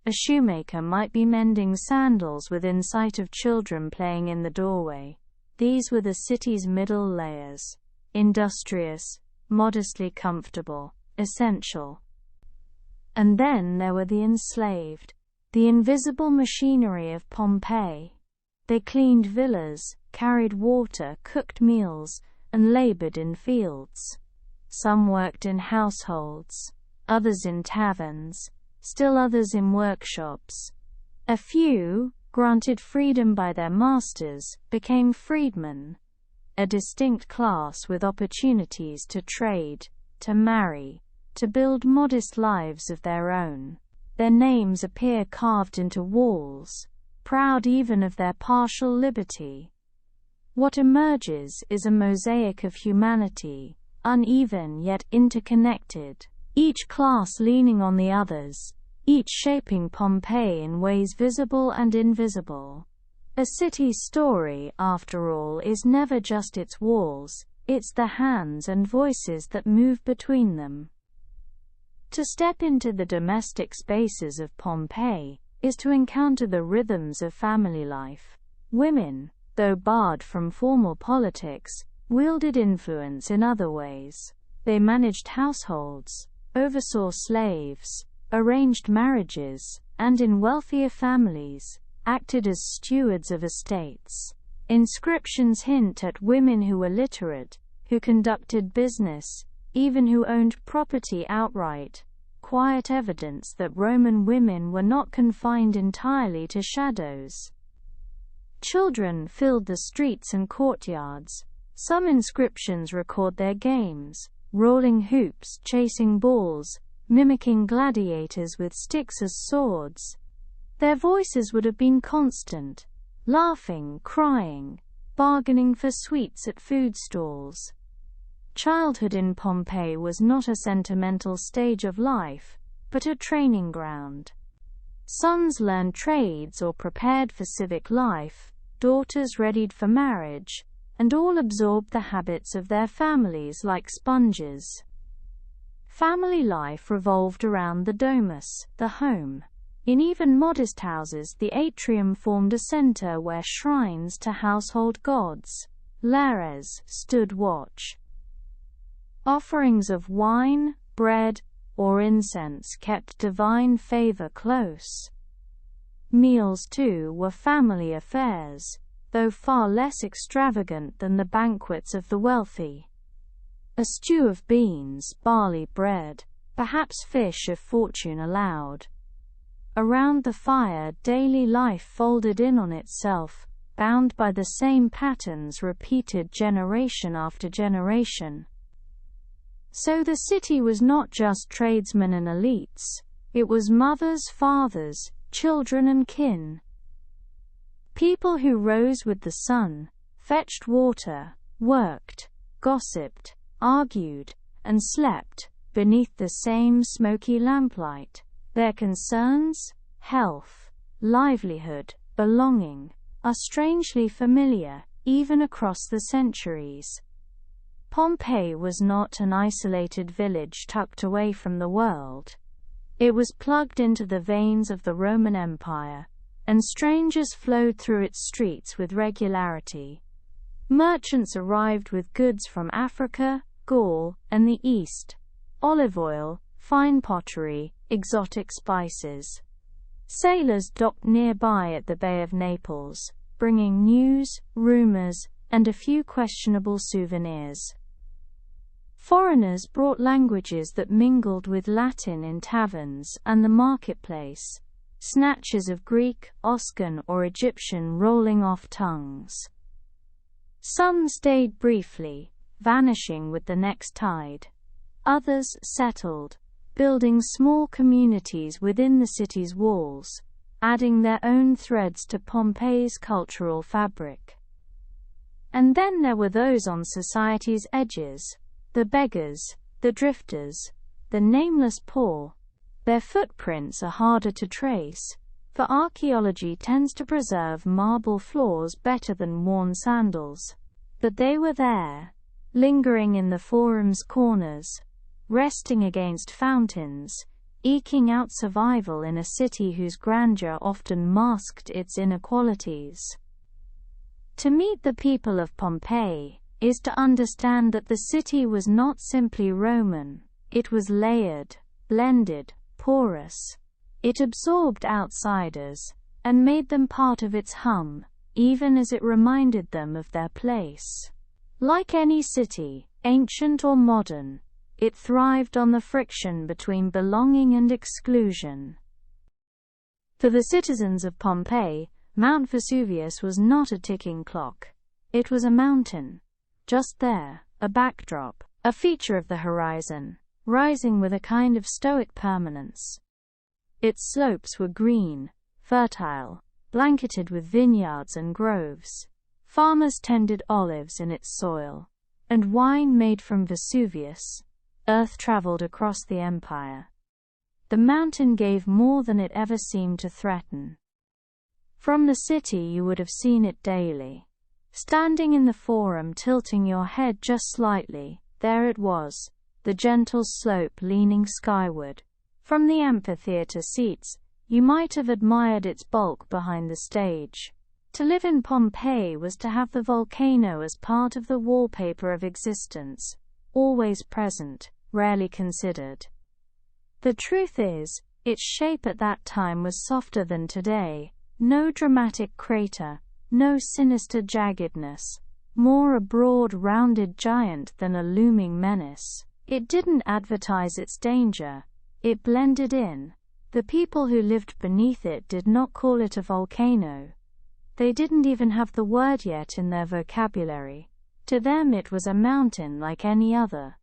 A shoemaker might be mending sandals within sight of children playing in the doorway. These were the city's middle layers, industrious, modestly comfortable, essential. And then there were the enslaved, the invisible machinery of Pompeii. They cleaned villas, carried water, cooked meals, and labored in fields. Some worked in households, others in taverns, still others in workshops. A few, granted freedom by their masters, became freedmen, a distinct class with opportunities to trade, to marry, to build modest lives of their own. Their names appear carved into walls, proud even of their partial liberty. What emerges is a mosaic of humanity, uneven yet interconnected, each class leaning on the others, each shaping Pompeii in ways visible and invisible. A city's story, after all, is never just its walls, it's the hands and voices that move between them. To step into the domestic spaces of Pompeii is to encounter the rhythms of family life. Women, though barred from formal politics, wielded influence in other ways. They managed households, oversaw slaves, arranged marriages, and in wealthier families, acted as stewards of estates. Inscriptions hint at women who were literate, who conducted business, even who owned property outright, quiet evidence that Roman women were not confined entirely to shadows. Children filled the streets and courtyards. Some inscriptions record their games, rolling hoops, chasing balls, mimicking gladiators with sticks as swords. Their voices would have been constant, laughing, crying, bargaining for sweets at food stalls. Childhood in Pompeii was not a sentimental stage of life, but a training ground. Sons learned trades or prepared for civic life, daughters readied for marriage, and all absorbed the habits of their families like sponges. Family life revolved around the domus, the home. In even modest houses, the atrium formed a center where shrines to household gods, lares, stood watch. Offerings of wine, bread, or incense kept divine favor close. Meals, too, were family affairs, though far less extravagant than the banquets of the wealthy. A stew of beans, barley bread, perhaps fish if fortune allowed. Around the fire, daily life folded in on itself, bound by the same patterns repeated generation after generation. So the city was not just tradesmen and elites, it was mothers, fathers, children and kin. People who rose with the sun, fetched water, worked, gossiped, argued, and slept beneath the same smoky lamplight. Their concerns, health, livelihood, belonging, are strangely familiar, even across the centuries. Pompeii was not an isolated village tucked away from the world. It was plugged into the veins of the Roman Empire, and strangers flowed through its streets with regularity. Merchants arrived with goods from Africa, Gaul, and the East: olive oil, fine pottery, exotic spices. Sailors docked nearby at the Bay of Naples, bringing news, rumors, and a few questionable souvenirs. Foreigners brought languages that mingled with Latin in taverns and the marketplace, snatches of Greek, Oscan, or Egyptian rolling off tongues. Some stayed briefly, vanishing with the next tide. Others settled, building small communities within the city's walls, adding their own threads to Pompeii's cultural fabric. And then there were those on society's edges, the beggars, the drifters, the nameless poor. Their footprints are harder to trace, for archaeology tends to preserve marble floors better than worn sandals. But they were there, lingering in the forum's corners, resting against fountains, eking out survival in a city whose grandeur often masked its inequalities. To meet the people of Pompeii is to understand that the city was not simply Roman, it was layered, blended, porous. It absorbed outsiders, and made them part of its hum, even as it reminded them of their place. Like any city, ancient or modern, it thrived on the friction between belonging and exclusion. For the citizens of Pompeii, Mount Vesuvius was not a ticking clock. It was a mountain. Just there, a backdrop, a feature of the horizon, rising with a kind of stoic permanence. Its slopes were green, fertile, blanketed with vineyards and groves. Farmers tended olives in its soil, and wine made from Vesuvius. Earth traveled across the empire. The mountain gave more than it ever seemed to threaten. From the city you would have seen it daily. Standing in the forum, tilting your head just slightly, there it was, the gentle slope leaning skyward. From the amphitheater seats, you might have admired its bulk behind the stage. To live in Pompeii was to have the volcano as part of the wallpaper of existence, always present, rarely considered. The truth is, its shape at that time was softer than today. No dramatic crater, no sinister jaggedness, more a broad, rounded giant than a looming menace. It didn't advertise its danger, it blended in. The people who lived beneath it did not call it a volcano. They didn't even have the word yet in their vocabulary. To them it was a mountain like any other.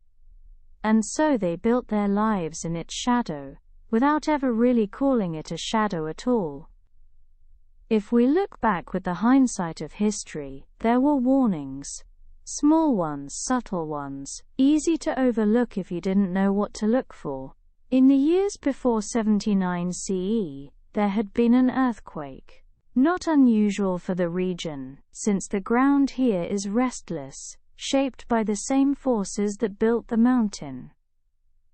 And so they built their lives in its shadow, without ever really calling it a shadow at all. If we look back with the hindsight of history, there were warnings. Small ones, subtle ones, easy to overlook if you didn't know what to look for. In the years before 79 CE, there had been an earthquake. Not unusual for the region, since the ground here is restless, shaped by the same forces that built the mountain.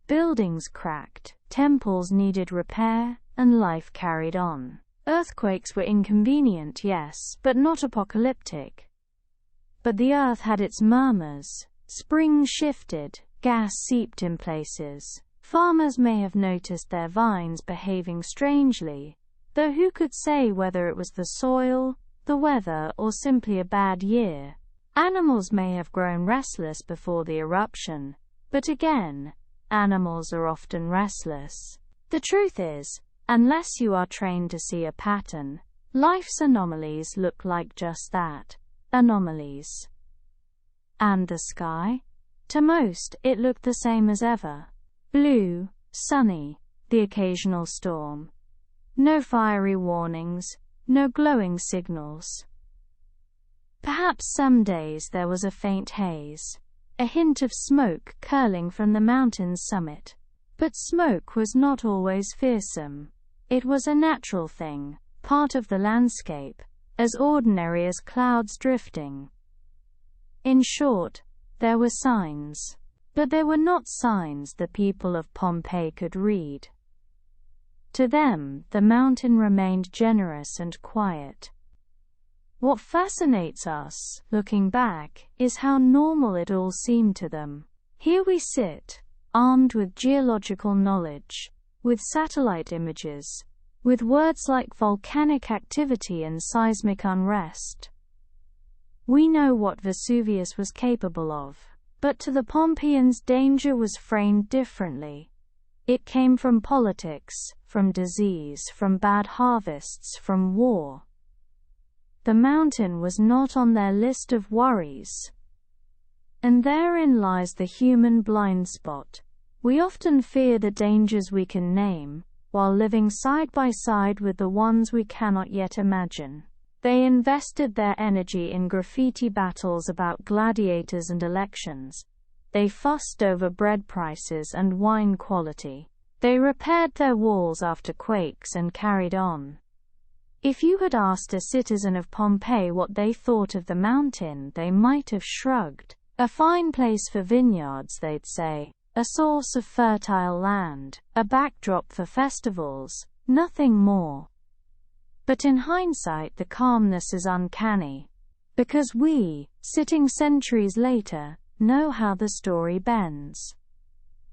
Buildings cracked, temples needed repair, and life carried on. Earthquakes were inconvenient, yes, but not apocalyptic. But the earth had its murmurs. Springs shifted, gas seeped in places. Farmers may have noticed their vines behaving strangely, though who could say whether it was the soil, the weather, or simply a bad year? Animals may have grown restless before the eruption, but again, animals are often restless. The truth is, unless you are trained to see a pattern, life's anomalies look like just that, anomalies. And the sky? To most, it looked the same as ever. Blue, sunny, the occasional storm. No fiery warnings, no glowing signals. Perhaps some days there was a faint haze, a hint of smoke curling from the mountain's summit. But smoke was not always fearsome. It was a natural thing, part of the landscape, as ordinary as clouds drifting. In short, there were signs. But they were not signs the people of Pompeii could read. To them, the mountain remained generous and quiet. What fascinates us, looking back, is how normal it all seemed to them. Here we sit, armed with geological knowledge, with satellite images, with words like volcanic activity and seismic unrest. We know what Vesuvius was capable of. But to the Pompeians danger was framed differently. It came from politics, from disease, from bad harvests, from war. The mountain was not on their list of worries. And therein lies the human blind spot. We often fear the dangers we can name, while living side by side with the ones we cannot yet imagine. They invested their energy in graffiti battles about gladiators and elections. They fussed over bread prices and wine quality. They repaired their walls after quakes and carried on. If you had asked a citizen of Pompeii what they thought of the mountain, they might have shrugged. A fine place for vineyards, they'd say. A source of fertile land. A backdrop for festivals. Nothing more. But in hindsight, the calmness is uncanny. Because we, sitting centuries later, know how the story bends.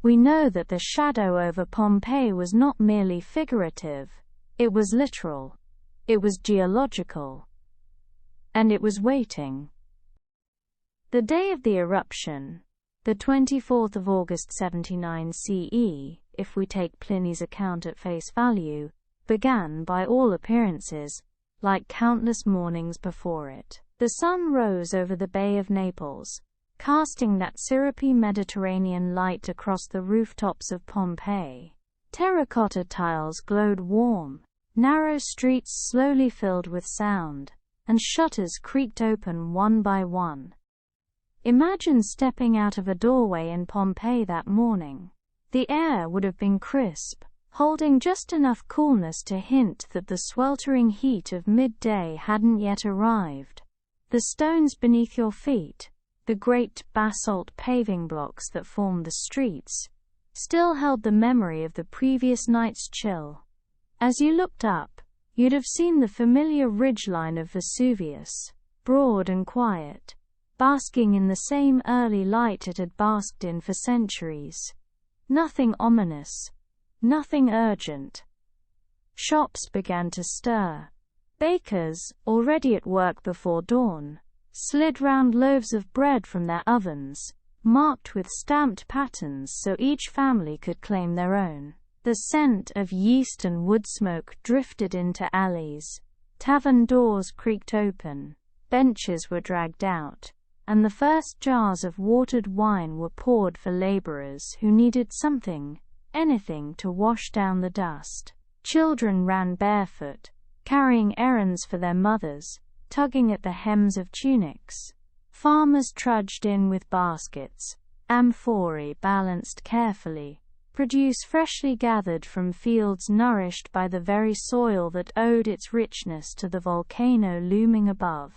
We know that the shadow over Pompeii was not merely figurative, it was literal. It was geological. And it was waiting. The day of the eruption, the 24th of August 79 CE, if we take Pliny's account at face value, began by all appearances, like countless mornings before it. The sun rose over the Bay of Naples, casting that syrupy Mediterranean light across the rooftops of Pompeii. Terracotta tiles glowed warm, narrow streets slowly filled with sound, and shutters creaked open one by one. Imagine stepping out of a doorway in Pompeii that morning. The air would have been crisp, holding just enough coolness to hint that the sweltering heat of midday hadn't yet arrived. The stones beneath your feet, the great basalt paving blocks that formed the streets, still held the memory of the previous night's chill. As you looked up, you'd have seen the familiar ridgeline of Vesuvius, broad and quiet, basking in the same early light it had basked in for centuries. Nothing ominous, nothing urgent. Shops began to stir. Bakers, already at work before dawn, slid round loaves of bread from their ovens, marked with stamped patterns so each family could claim their own. The scent of yeast and wood smoke drifted into alleys. Tavern doors creaked open, benches were dragged out, and the first jars of watered wine were poured for laborers who needed something, anything to wash down the dust. Children ran barefoot, carrying errands for their mothers, tugging at the hems of tunics. Farmers trudged in with baskets, amphorae balanced carefully, produce freshly gathered from fields nourished by the very soil that owed its richness to the volcano looming above.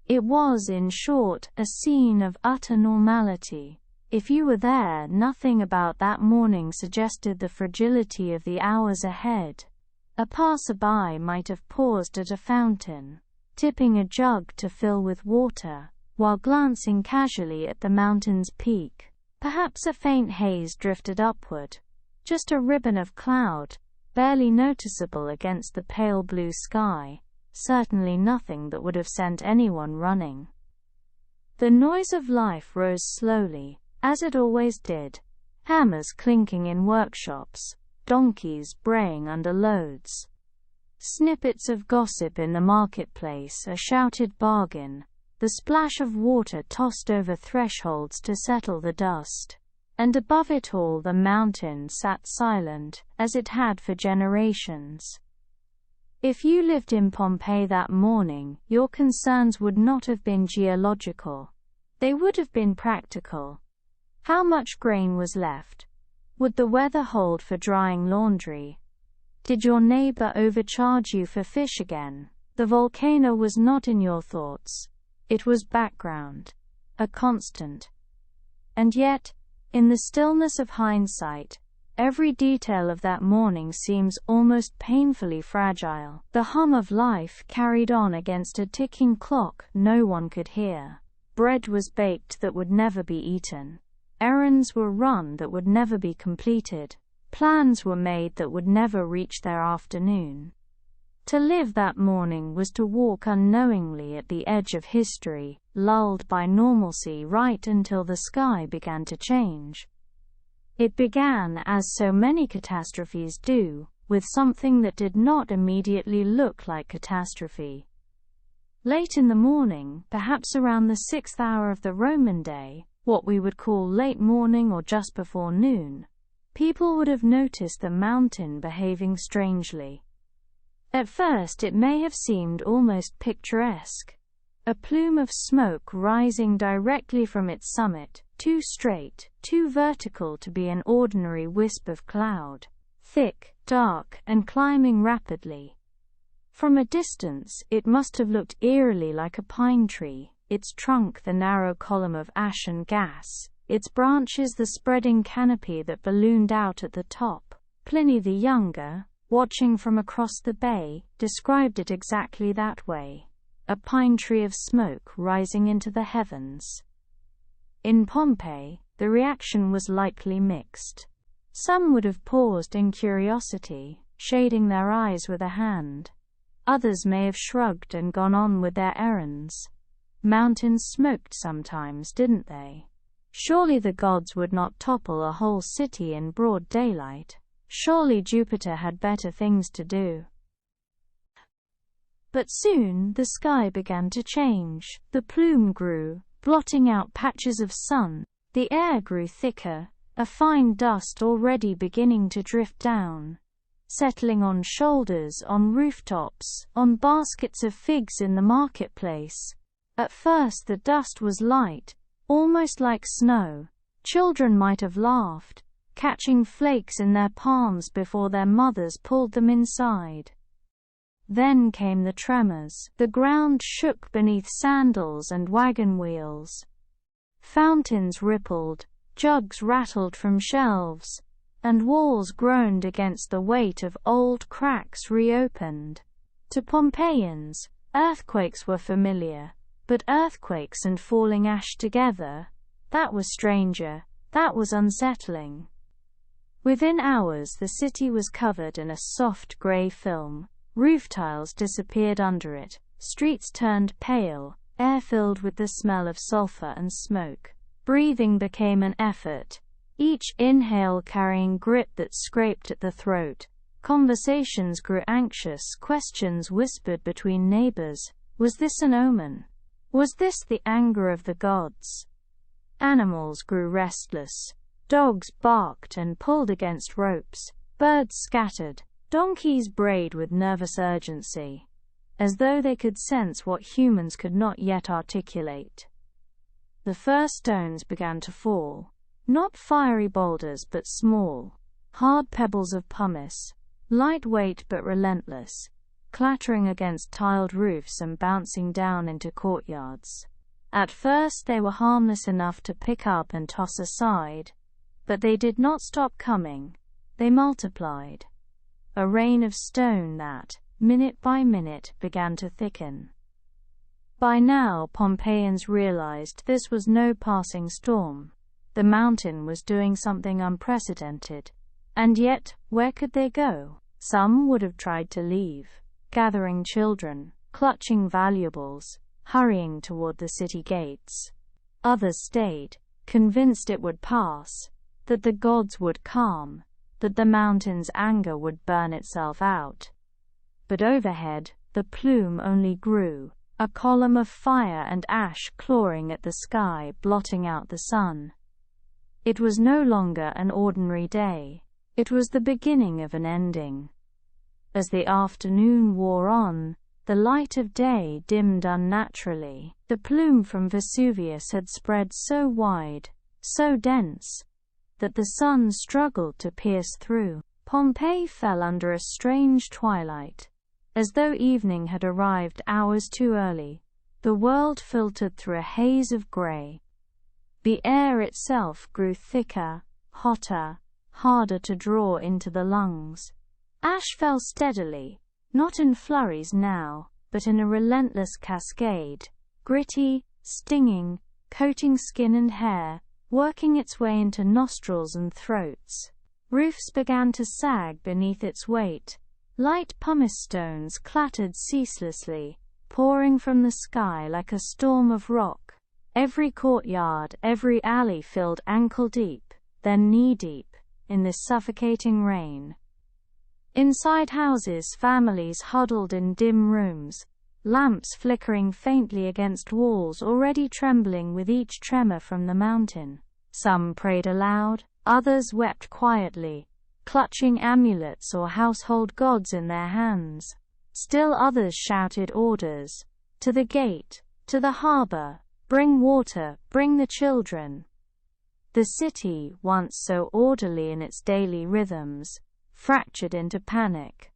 It was, in short, a scene of utter normality. If you were there, nothing about that morning suggested the fragility of the hours ahead. A passerby might have paused at a fountain, tipping a jug to fill with water, while glancing casually at the mountain's peak. Perhaps a faint haze drifted upward, just a ribbon of cloud, barely noticeable against the pale blue sky, certainly nothing that would have sent anyone running. The noise of life rose slowly, as it always did, hammers clinking in workshops, donkeys braying under loads. Snippets of gossip in the marketplace, a shouted bargain, the splash of water tossed over thresholds to settle the dust. And above it all the mountain sat silent, as it had for generations. If you lived in Pompeii that morning, your concerns would not have been geological. They would have been practical. How much grain was left? Would the weather hold for drying laundry? Did your neighbor overcharge you for fish again? The volcano was not in your thoughts. It was background, a constant. And yet, in the stillness of hindsight, every detail of that morning seems almost painfully fragile. The hum of life carried on against a ticking clock no one could hear. Bread was baked that would never be eaten. Errands were run that would never be completed. Plans were made that would never reach their afternoon. To live that morning was to walk unknowingly at the edge of history, lulled by normalcy right until the sky began to change. It began, as so many catastrophes do, with something that did not immediately look like catastrophe. Late in the morning, perhaps around the 6th hour of the Roman day, what we would call late morning or just before noon, people would have noticed the mountain behaving strangely. At first it may have seemed almost picturesque. A plume of smoke rising directly from its summit, too straight, too vertical to be an ordinary wisp of cloud. Thick, dark, and climbing rapidly. From a distance, it must have looked eerily like a pine tree, its trunk the narrow column of ash and gas, its branches the spreading canopy that ballooned out at the top. Pliny the Younger, watching from across the bay, described it exactly that way. A pine tree of smoke rising into the heavens. In Pompeii, the reaction was likely mixed. Some would have paused in curiosity, shading their eyes with a hand. Others may have shrugged and gone on with their errands. Mountains smoked sometimes, didn't they? Surely the gods would not topple a whole city in broad daylight. Surely Jupiter had better things to do. But soon the sky began to change. The plume grew, blotting out patches of sun. The air grew thicker, a fine dust already beginning to drift down, settling on shoulders, on rooftops, on baskets of figs in the marketplace. At first the dust was light, almost like snow. Children might have laughed, catching flakes in their palms before their mothers pulled them inside. Then came the tremors. The ground shook beneath sandals and wagon wheels. Fountains rippled, jugs rattled from shelves, and walls groaned against the weight of old cracks reopened. To Pompeians, earthquakes were familiar, but earthquakes and falling ash together, that was stranger, that was unsettling. Within hours the city was covered in a soft grey film. Roof tiles disappeared under it, streets turned pale, air filled with the smell of sulfur and smoke. Breathing became an effort, each inhale carrying grit that scraped at the throat. Conversations grew anxious, questions whispered between neighbors. Was this an omen? Was this the anger of the gods? Animals grew restless. Dogs barked and pulled against ropes. Birds scattered. Donkeys brayed with nervous urgency, as though they could sense what humans could not yet articulate. The first stones began to fall, not fiery boulders but small, hard pebbles of pumice, lightweight but relentless, clattering against tiled roofs and bouncing down into courtyards. At first they were harmless enough to pick up and toss aside, but they did not stop coming. They multiplied. A rain of stone that, minute by minute, began to thicken. By now Pompeians realized this was no passing storm. The mountain was doing something unprecedented. And yet, where could they go? Some would have tried to leave, gathering children, clutching valuables, hurrying toward the city gates. Others stayed, convinced it would pass, that the gods would calm, that the mountain's anger would burn itself out. But overhead, the plume only grew, a column of fire and ash clawing at the sky, blotting out the sun. It was no longer an ordinary day. It was the beginning of an ending. As the afternoon wore on, the light of day dimmed unnaturally. The plume from Vesuvius had spread so wide, so dense, that the sun struggled to pierce through. Pompeii fell under a strange twilight. As though evening had arrived hours too early, the world filtered through a haze of grey. The air itself grew thicker, hotter, harder to draw into the lungs. Ash fell steadily, not in flurries now, but in a relentless cascade, gritty, stinging, coating skin and hair, working its way into nostrils and throats. Roofs began to sag beneath its weight. Light pumice stones clattered ceaselessly, pouring from the sky like a storm of rock. Every courtyard, every alley filled ankle-deep, then knee-deep, in this suffocating rain. Inside houses, families huddled in dim rooms, lamps flickering faintly against walls already trembling with each tremor from the mountain. Some prayed aloud, others wept quietly, clutching amulets or household gods in their hands. Still others shouted orders. To the gate, to the harbor, bring water, bring the children. The city, once so orderly in its daily rhythms, fractured into panic.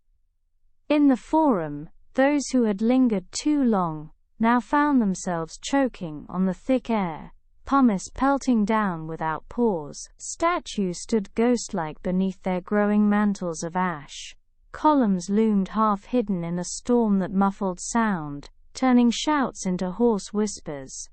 In the Forum, those who had lingered too long now found themselves choking on the thick air, pumice pelting down without pause. Statues stood ghost-like beneath their growing mantles of ash. Columns loomed half-hidden in a storm that muffled sound, turning shouts into hoarse whispers.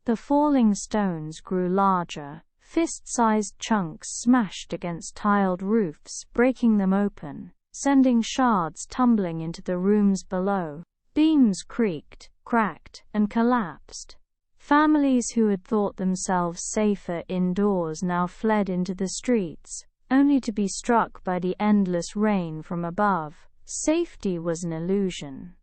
The falling stones grew larger, fist-sized chunks smashed against tiled roofs, breaking them open, sending shards tumbling into the rooms below. Beams creaked, cracked, and collapsed. Families who had thought themselves safer indoors now fled into the streets, only to be struck by the endless rain from above. Safety was an illusion.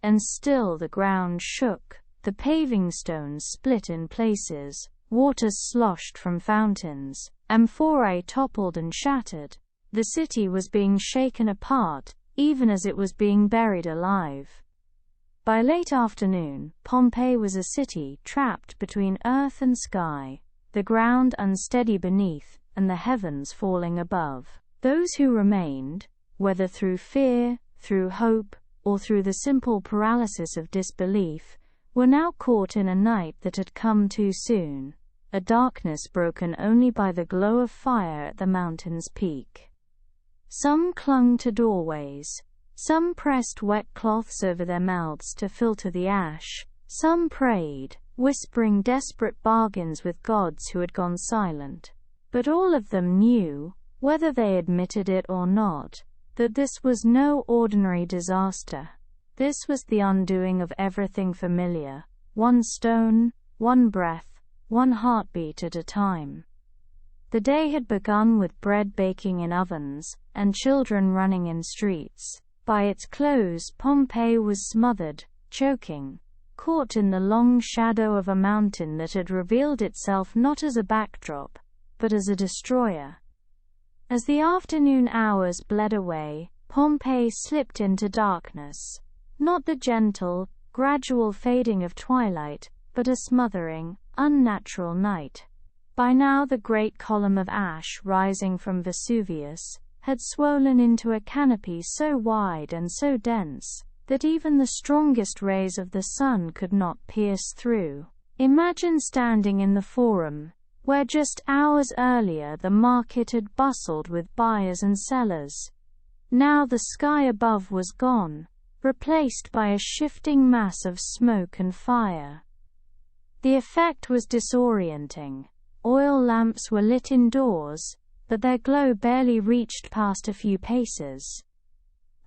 And still the ground shook, the paving stones split in places, water sloshed from fountains, amphorae toppled and shattered. The city was being shaken apart, even as it was being buried alive. By late afternoon, Pompeii was a city trapped between earth and sky, the ground unsteady beneath, and the heavens falling above. Those who remained, whether through fear, through hope, or through the simple paralysis of disbelief, were now caught in a night that had come too soon, a darkness broken only by the glow of fire at the mountain's peak. Some clung to doorways. Some pressed wet cloths over their mouths to filter the ash. Some prayed, whispering desperate bargains with gods who had gone silent. But all of them knew, whether they admitted it or not, that this was no ordinary disaster. This was the undoing of everything familiar, one stone, one breath, one heartbeat at a time. The day had begun with bread baking in ovens, and children running in streets. By its close, Pompeii was smothered, choking, caught in the long shadow of a mountain that had revealed itself not as a backdrop, but as a destroyer. As the afternoon hours bled away, Pompeii slipped into darkness. Not the gentle, gradual fading of twilight, but a smothering, unnatural night. By now the great column of ash rising from Vesuvius had swollen into a canopy so wide and so dense that even the strongest rays of the sun could not pierce through. Imagine standing in the Forum, where just hours earlier the market had bustled with buyers and sellers. Now the sky above was gone, replaced by a shifting mass of smoke and fire. The effect was disorienting. Oil lamps were lit indoors, but their glow barely reached past a few paces.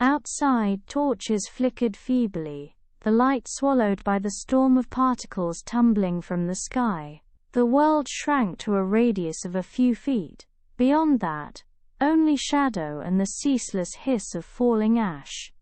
Outside, torches flickered feebly, the light swallowed by the storm of particles tumbling from the sky. The world shrank to a radius of a few feet. Beyond that, only shadow and the ceaseless hiss of falling ash.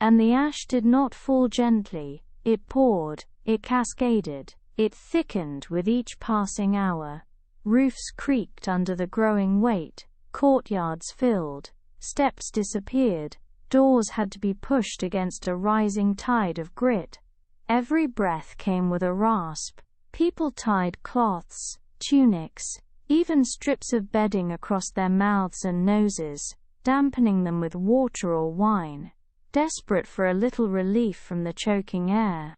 And the ash did not fall gently, it poured, it cascaded, it thickened with each passing hour. Roofs creaked under the growing weight, courtyards filled, steps disappeared, doors had to be pushed against a rising tide of grit. Every breath came with a rasp. People tied cloths, tunics, even strips of bedding across their mouths and noses, dampening them with water or wine, desperate for a little relief from the choking air.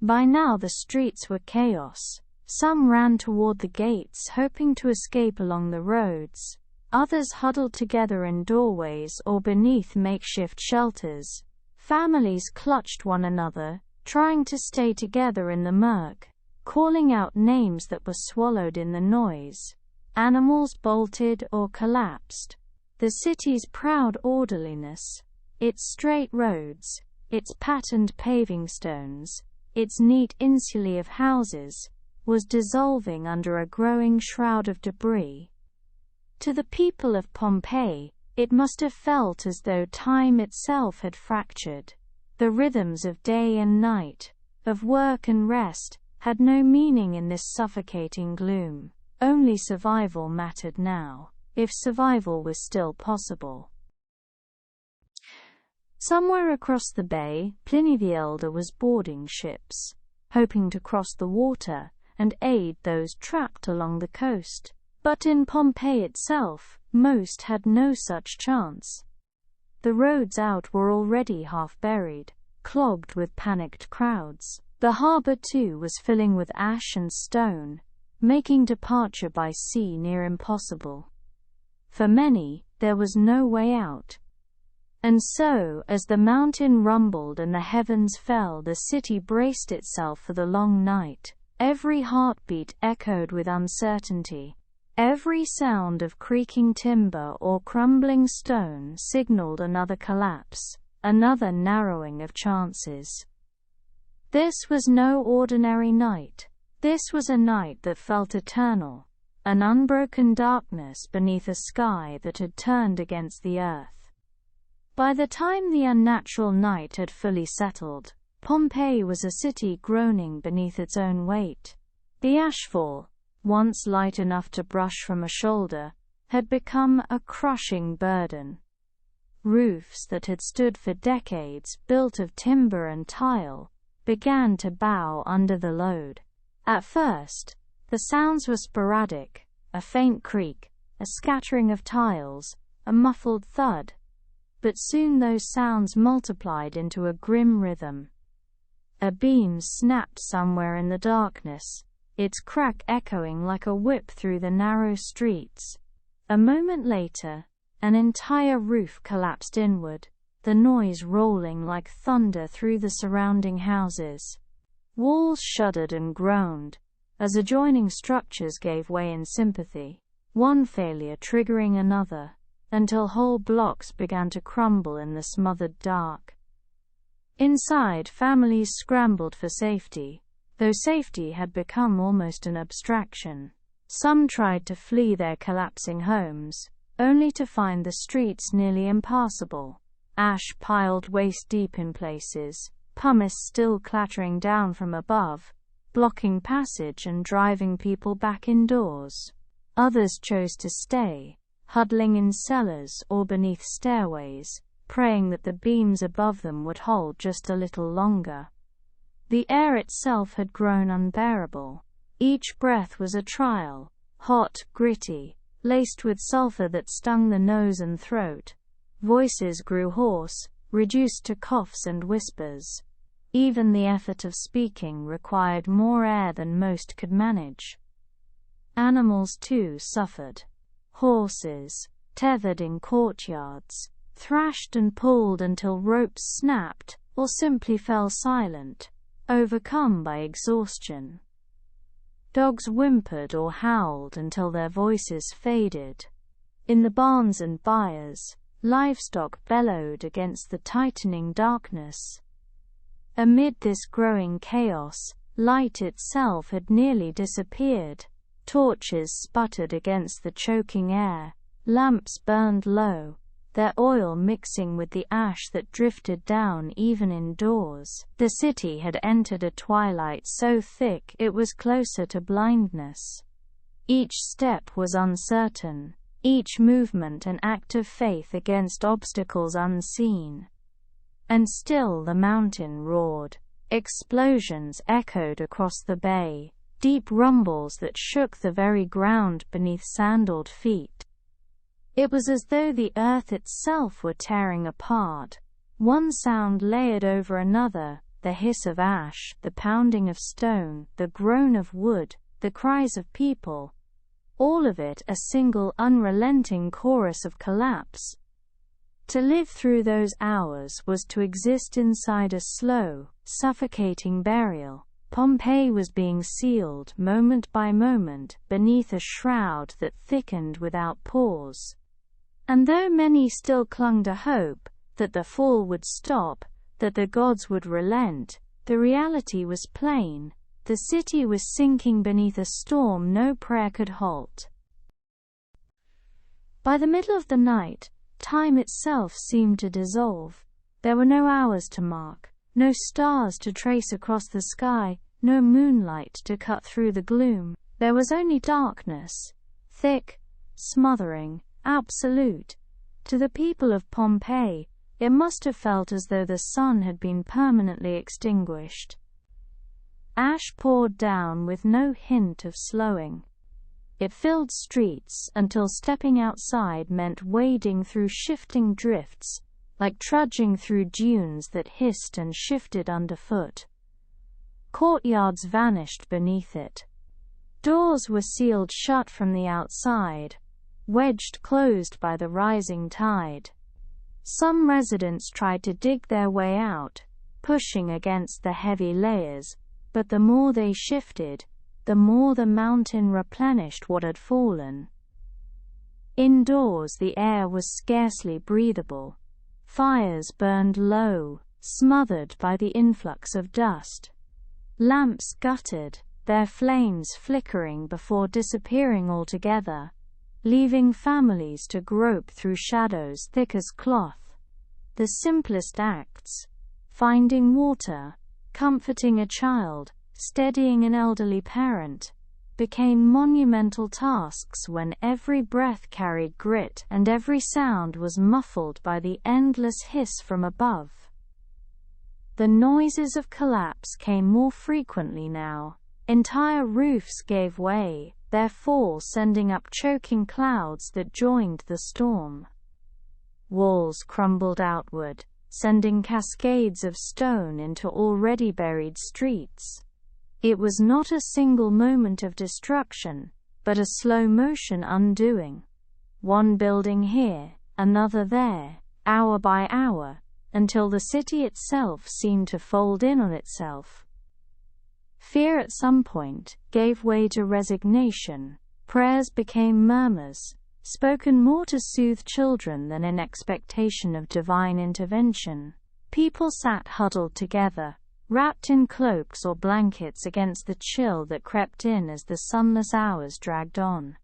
By now the streets were chaos. Some ran toward the gates hoping to escape along the roads. Others huddled together in doorways or beneath makeshift shelters. Families clutched one another, trying to stay together in the murk, calling out names that were swallowed in the noise. Animals bolted or collapsed. The city's proud orderliness, its straight roads, its patterned paving stones, its neat insulae of houses, was dissolving under a growing shroud of debris. To the people of Pompeii, it must have felt as though time itself had fractured. The rhythms of day and night, of work and rest, had no meaning in this suffocating gloom. Only survival mattered now, if survival was still possible. Somewhere across the bay, Pliny the Elder was boarding ships, hoping to cross the water and aid those trapped along the coast. But in Pompeii itself, most had no such chance. The roads out were already half buried, clogged with panicked crowds. The harbor too was filling with ash and stone, making departure by sea near impossible. For many, there was no way out. And so, as the mountain rumbled and the heavens fell, the city braced itself for the long night. Every heartbeat echoed with uncertainty. Every sound of creaking timber or crumbling stone signaled another collapse, another narrowing of chances. This was no ordinary night. This was a night that felt eternal, an unbroken darkness beneath a sky that had turned against the earth. By the time the unnatural night had fully settled, Pompeii was a city groaning beneath its own weight. The ashfall, once light enough to brush from a shoulder, had become a crushing burden. Roofs that had stood for decades, built of timber and tile, began to bow under the load. At first, the sounds were sporadic, a faint creak, a scattering of tiles, a muffled thud. But soon those sounds multiplied into a grim rhythm. A beam snapped somewhere in the darkness, its crack echoing like a whip through the narrow streets. A moment later, an entire roof collapsed inward, the noise rolling like thunder through the surrounding houses. Walls shuddered and groaned, as adjoining structures gave way in sympathy, one failure triggering another, until whole blocks began to crumble in the smothered dark. Inside, families scrambled for safety, though safety had become almost an abstraction. Some tried to flee their collapsing homes, only to find the streets nearly impassable, ash piled waist-deep in places, pumice still clattering down from above, blocking passage and driving people back indoors. Others chose to stay, huddling in cellars or beneath stairways, praying that the beams above them would hold just a little longer. The air itself had grown unbearable. Each breath was a trial, hot, gritty, laced with sulfur that stung the nose and throat. Voices grew hoarse, reduced to coughs and whispers. Even the effort of speaking required more air than most could manage. Animals too suffered. Horses, tethered in courtyards, thrashed and pulled until ropes snapped, or simply fell silent, overcome by exhaustion. Dogs whimpered or howled until their voices faded. In the barns and byres, livestock bellowed against the tightening darkness. Amid this growing chaos, light itself had nearly disappeared. Torches sputtered against the choking air, lamps burned low, their oil mixing with the ash that drifted down even indoors. The city had entered a twilight so thick it was closer to blindness. Each step was uncertain, each movement an act of faith against obstacles unseen. And still the mountain roared. Explosions echoed across the bay, deep rumbles that shook the very ground beneath sandaled feet. It was as though the earth itself were tearing apart, one sound layered over another, the hiss of ash, the pounding of stone, the groan of wood, the cries of people, all of it a single unrelenting chorus of collapse. To live through those hours was to exist inside a slow, suffocating burial. Pompeii was being sealed moment by moment beneath a shroud that thickened without pause. And though many still clung to hope that the fall would stop, that the gods would relent, the reality was plain. The city was sinking beneath a storm no prayer could halt. By the middle of the night, time itself seemed to dissolve. There were no hours to mark, no stars to trace across the sky, no moonlight to cut through the gloom. There was only darkness, thick, smothering, absolute. To the people of Pompeii, It must have felt as though the sun had been permanently extinguished. Ash poured down with no hint of slowing. It filled streets until stepping outside meant wading through shifting drifts, like trudging through dunes that hissed and shifted underfoot. Courtyards vanished beneath it. Doors were sealed shut from the outside, wedged closed by the rising tide. Some residents tried to dig their way out, pushing against the heavy layers, but the more they shifted, the more the mountain replenished what had fallen. Indoors the air was scarcely breathable. Fires burned low, smothered by the influx of dust. Lamps guttered, their flames flickering before disappearing altogether, leaving families to grope through shadows thick as cloth. The simplest acts, finding water, comforting a child, steadying an elderly parent, became monumental tasks when every breath carried grit and every sound was muffled by the endless hiss from above. The noises of collapse came more frequently now. Entire roofs gave way, their fall sending up choking clouds that joined the storm. Walls crumbled outward, sending cascades of stone into already buried streets. It was not a single moment of destruction, but a slow-motion undoing. One building here, another there, hour by hour, until the city itself seemed to fold in on itself. Fear at some point gave way to resignation. Prayers became murmurs, spoken more to soothe children than in expectation of divine intervention. People sat huddled together, wrapped in cloaks or blankets against the chill that crept in as the sunless hours dragged on.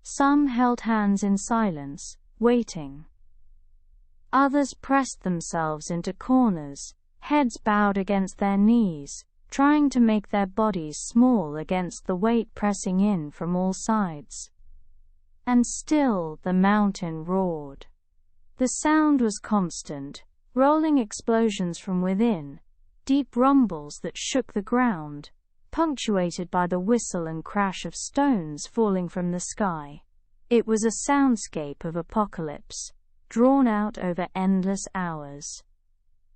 Some held hands in silence, waiting. Others pressed themselves into corners, heads bowed against their knees, trying to make their bodies small against the weight pressing in from all sides. And still the mountain roared. The sound was constant, rolling explosions from within, deep rumbles that shook the ground, punctuated by the whistle and crash of stones falling from the sky. It was a soundscape of apocalypse, drawn out over endless hours.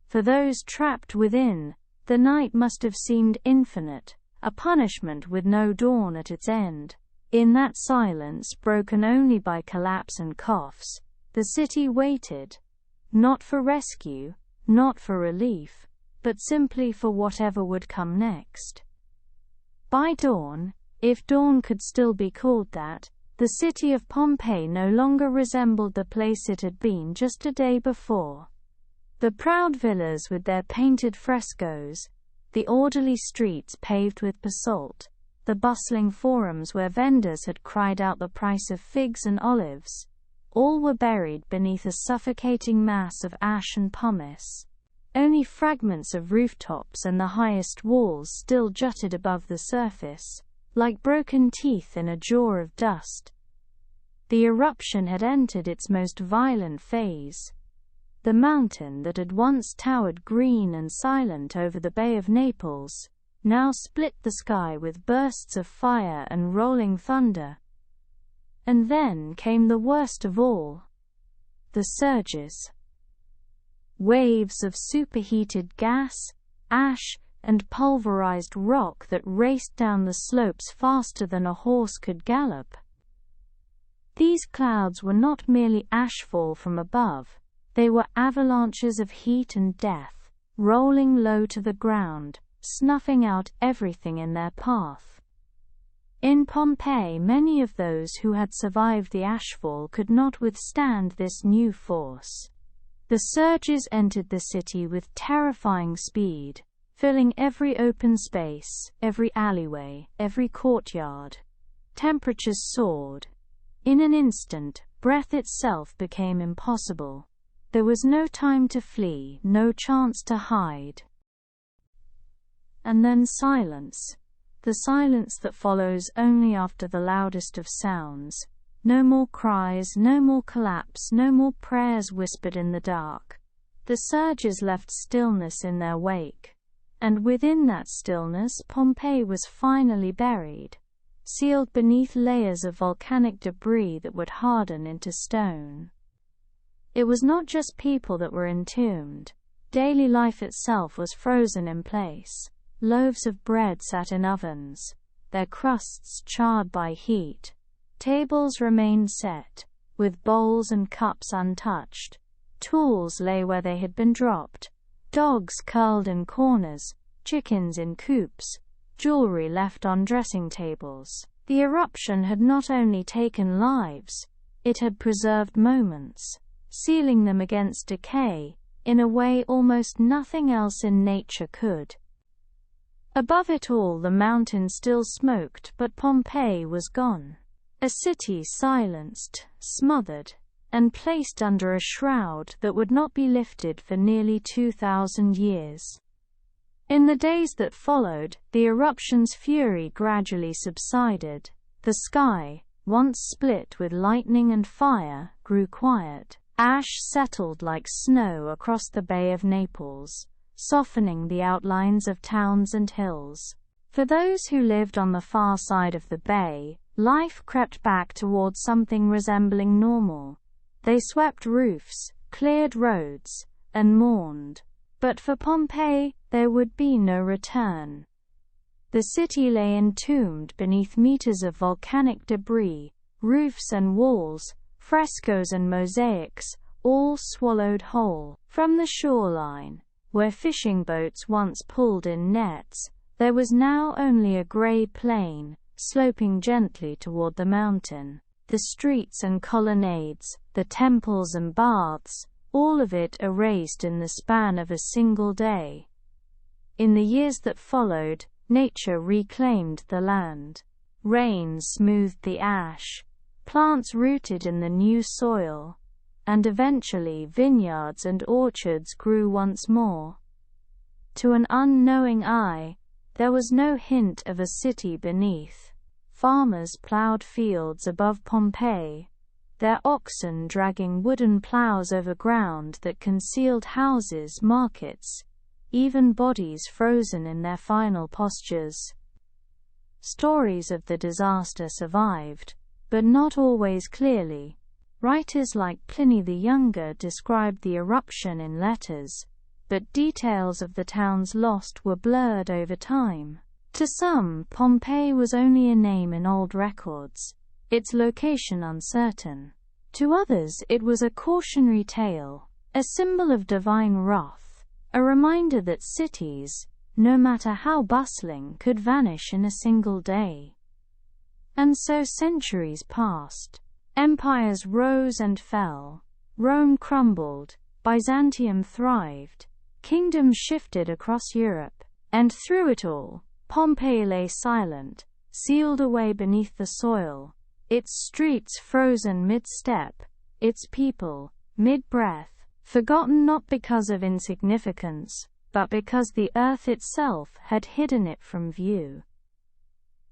For those trapped within, the night must have seemed infinite, a punishment with no dawn at its end. In that silence broken only by collapse and coughs, the city waited, not for rescue, not for relief, but simply for whatever would come next. By dawn, if dawn could still be called that, the city of Pompeii no longer resembled the place it had been just a day before. The proud villas with their painted frescoes, the orderly streets paved with basalt, the bustling forums where vendors had cried out the price of figs and olives, all were buried beneath a suffocating mass of ash and pumice. Only fragments of rooftops and the highest walls still jutted above the surface, like broken teeth in a jaw of dust. The eruption had entered its most violent phase. The mountain that had once towered green and silent over the Bay of Naples, now split the sky with bursts of fire and rolling thunder. And then came the worst of all. The surges. Waves of superheated gas, ash, and pulverized rock that raced down the slopes faster than a horse could gallop. These clouds were not merely ashfall from above, they were avalanches of heat and death, rolling low to the ground, snuffing out everything in their path. In Pompeii, many of those who had survived the ashfall could not withstand this new force. The surges entered the city with terrifying speed, filling every open space, every alleyway, every courtyard. Temperatures soared. In an instant, breath itself became impossible. There was no time to flee, no chance to hide. And then silence. The silence that follows only after the loudest of sounds. No more cries, no more collapse, no more prayers whispered in the dark. The surges left stillness in their wake. And within that stillness, Pompeii was finally buried, sealed beneath layers of volcanic debris that would harden into stone. It was not just people that were entombed. Daily life itself was frozen in place. Loaves of bread sat in ovens, their crusts charred by heat. Tables remained set, with bowls and cups untouched. Tools lay where they had been dropped. Dogs curled in corners, chickens in coops, jewelry left on dressing tables. The eruption had not only taken lives, it had preserved moments, sealing them against decay, in a way almost nothing else in nature could. Above it all the mountain still smoked, but Pompeii was gone. A city silenced, smothered, and placed under a shroud that would not be lifted for nearly 2,000 years. In the days that followed, the eruption's fury gradually subsided. The sky, once split with lightning and fire, grew quiet. Ash settled like snow across the Bay of Naples, softening the outlines of towns and hills. For those who lived on the far side of the bay, life crept back toward something resembling normal. They swept roofs, cleared roads, and mourned. But for Pompeii, there would be no return. The city lay entombed beneath meters of volcanic debris, roofs and walls, frescoes and mosaics, all swallowed whole. From the shoreline, where fishing boats once pulled in nets, there was now only a gray plain, sloping gently toward the mountain. The streets and colonnades, the temples and baths, all of it erased in the span of a single day. In the years that followed, nature reclaimed the land. Rain smoothed the ash, plants rooted in the new soil, and eventually vineyards and orchards grew once more. To an unknowing eye, there was no hint of a city beneath. Farmers plowed fields above Pompeii, their oxen dragging wooden plows over ground that concealed houses, markets, even bodies frozen in their final postures. Stories of the disaster survived, but not always clearly. Writers like Pliny the Younger described the eruption in letters, but details of the town's lost were blurred over time. To some, Pompeii was only a name in old records, its location uncertain. To others it was a cautionary tale, a symbol of divine wrath, a reminder that cities, no matter how bustling, could vanish in a single day. And so centuries passed. Empires rose and fell. Rome crumbled, Byzantium thrived, kingdoms shifted across Europe, and through it all, Pompeii lay silent, sealed away beneath the soil, its streets frozen mid-step, its people, mid-breath, forgotten not because of insignificance, but because the earth itself had hidden it from view.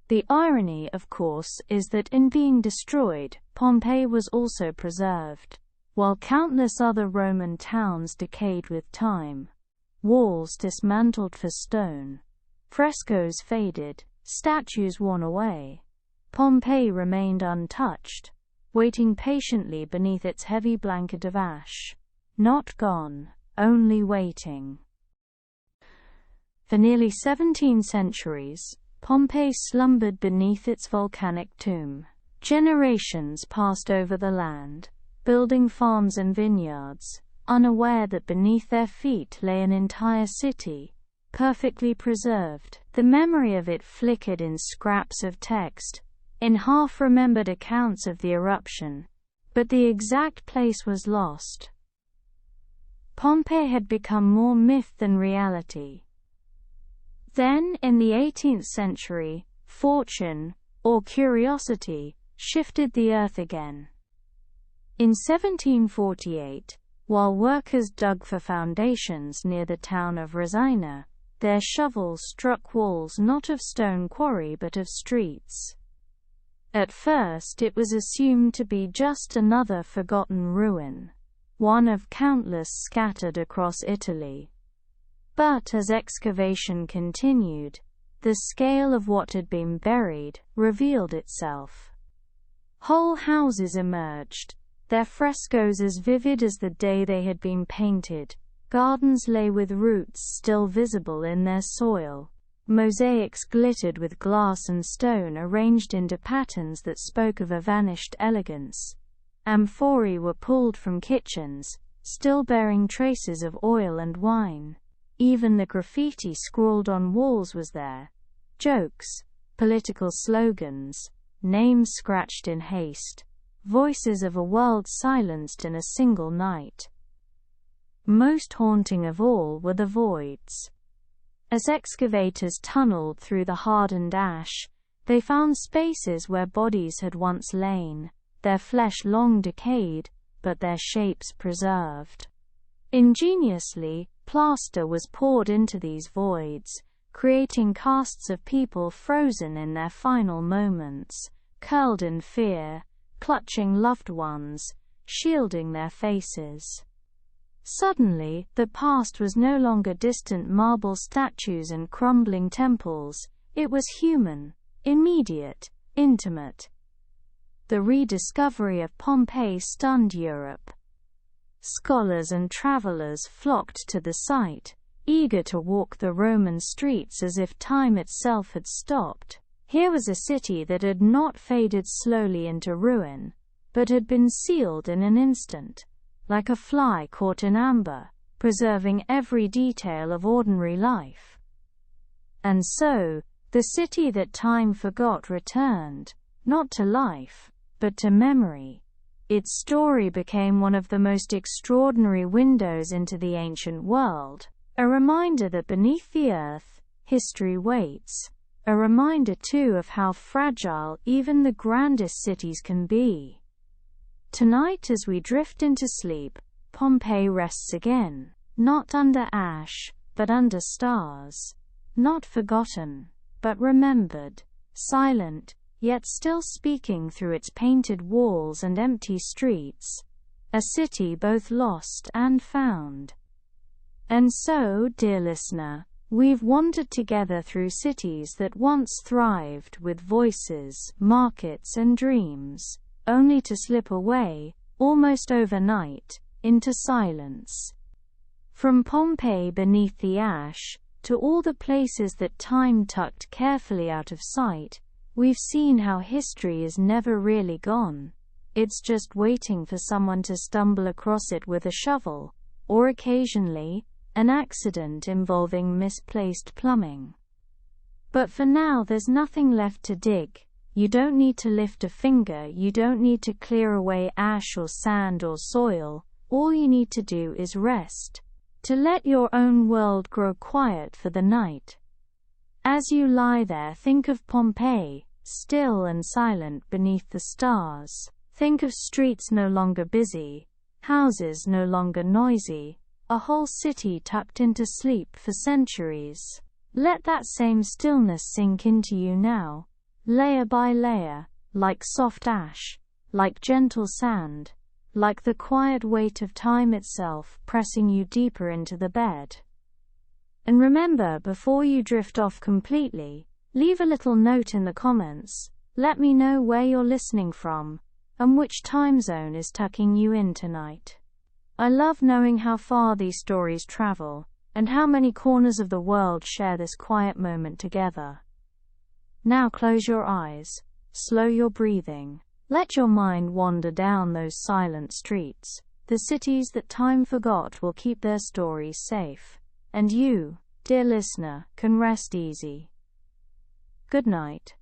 The irony, of course, is that in being destroyed, Pompeii was also preserved. While countless other Roman towns decayed with time, walls dismantled for stone, frescoes faded, statues worn away, Pompeii remained untouched, waiting patiently beneath its heavy blanket of ash. Not gone, only waiting. For nearly 17 centuries, Pompeii slumbered beneath its volcanic tomb. Generations passed over the land, building farms and vineyards, unaware that beneath their feet lay an entire city, perfectly preserved. The memory of it flickered in scraps of text, in half-remembered accounts of the eruption, but the exact place was lost. Pompeii had become more myth than reality. Then, in the 18th century, fortune, or curiosity, shifted the earth again. In 1748, while workers dug for foundations near the town of Resina, their shovels struck walls not of stone quarry but of streets. At first it was assumed to be just another forgotten ruin, one of countless scattered across Italy. But as excavation continued, the scale of what had been buried revealed itself. Whole houses emerged, their frescoes as vivid as the day they had been painted. Gardens lay with roots still visible in their soil. Mosaics glittered with glass and stone arranged into patterns that spoke of a vanished elegance. Amphorae were pulled from kitchens, still bearing traces of oil and wine. Even the graffiti scrawled on walls was there. Jokes, political slogans, names scratched in haste, voices of a world silenced in a single night. Most haunting of all were the voids. As excavators tunneled through the hardened ash, they found spaces where bodies had once lain, their flesh long decayed, but their shapes preserved. Ingeniously, plaster was poured into these voids, creating casts of people frozen in their final moments, curled in fear, clutching loved ones, shielding their faces. Suddenly, the past was no longer distant marble statues and crumbling temples, it was human, immediate, intimate. The rediscovery of Pompeii stunned Europe. Scholars and travelers flocked to the site, eager to walk the Roman streets as if time itself had stopped. Here was a city that had not faded slowly into ruin, but had been sealed in an instant, like a fly caught in amber, preserving every detail of ordinary life. And so, the city that time forgot returned, not to life, but to memory. Its story became one of the most extraordinary windows into the ancient world, a reminder that beneath the earth, history waits, a reminder too of how fragile even the grandest cities can be. Tonight as we drift into sleep, Pompeii rests again, not under ash, but under stars, not forgotten, but remembered, silent, yet still speaking through its painted walls and empty streets, a city both lost and found. And so, dear listener, we've wandered together through cities that once thrived with voices, markets and dreams, only to slip away, almost overnight, into silence. From Pompeii beneath the ash, to all the places that time tucked carefully out of sight, we've seen how history is never really gone. It's just waiting for someone to stumble across it with a shovel, or occasionally, an accident involving misplaced plumbing. But for now there's nothing left to dig. You don't need to lift a finger, you don't need to clear away ash or sand or soil, all you need to do is rest, to let your own world grow quiet for the night. As you lie there, think of Pompeii, still and silent beneath the stars. Think of streets no longer busy, houses no longer noisy, a whole city tucked into sleep for centuries. Let that same stillness sink into you now, layer by layer, like soft ash, like gentle sand, like the quiet weight of time itself pressing you deeper into the bed. And remember, before you drift off completely, leave a little note in the comments. Let me know where you're listening from, and which time zone is tucking you in tonight. I love knowing how far these stories travel, and how many corners of the world share this quiet moment together. Now close your eyes, slow your breathing, let your mind wander down those silent streets. The cities that time forgot will keep their stories safe, and you, dear listener, can rest easy. Good night.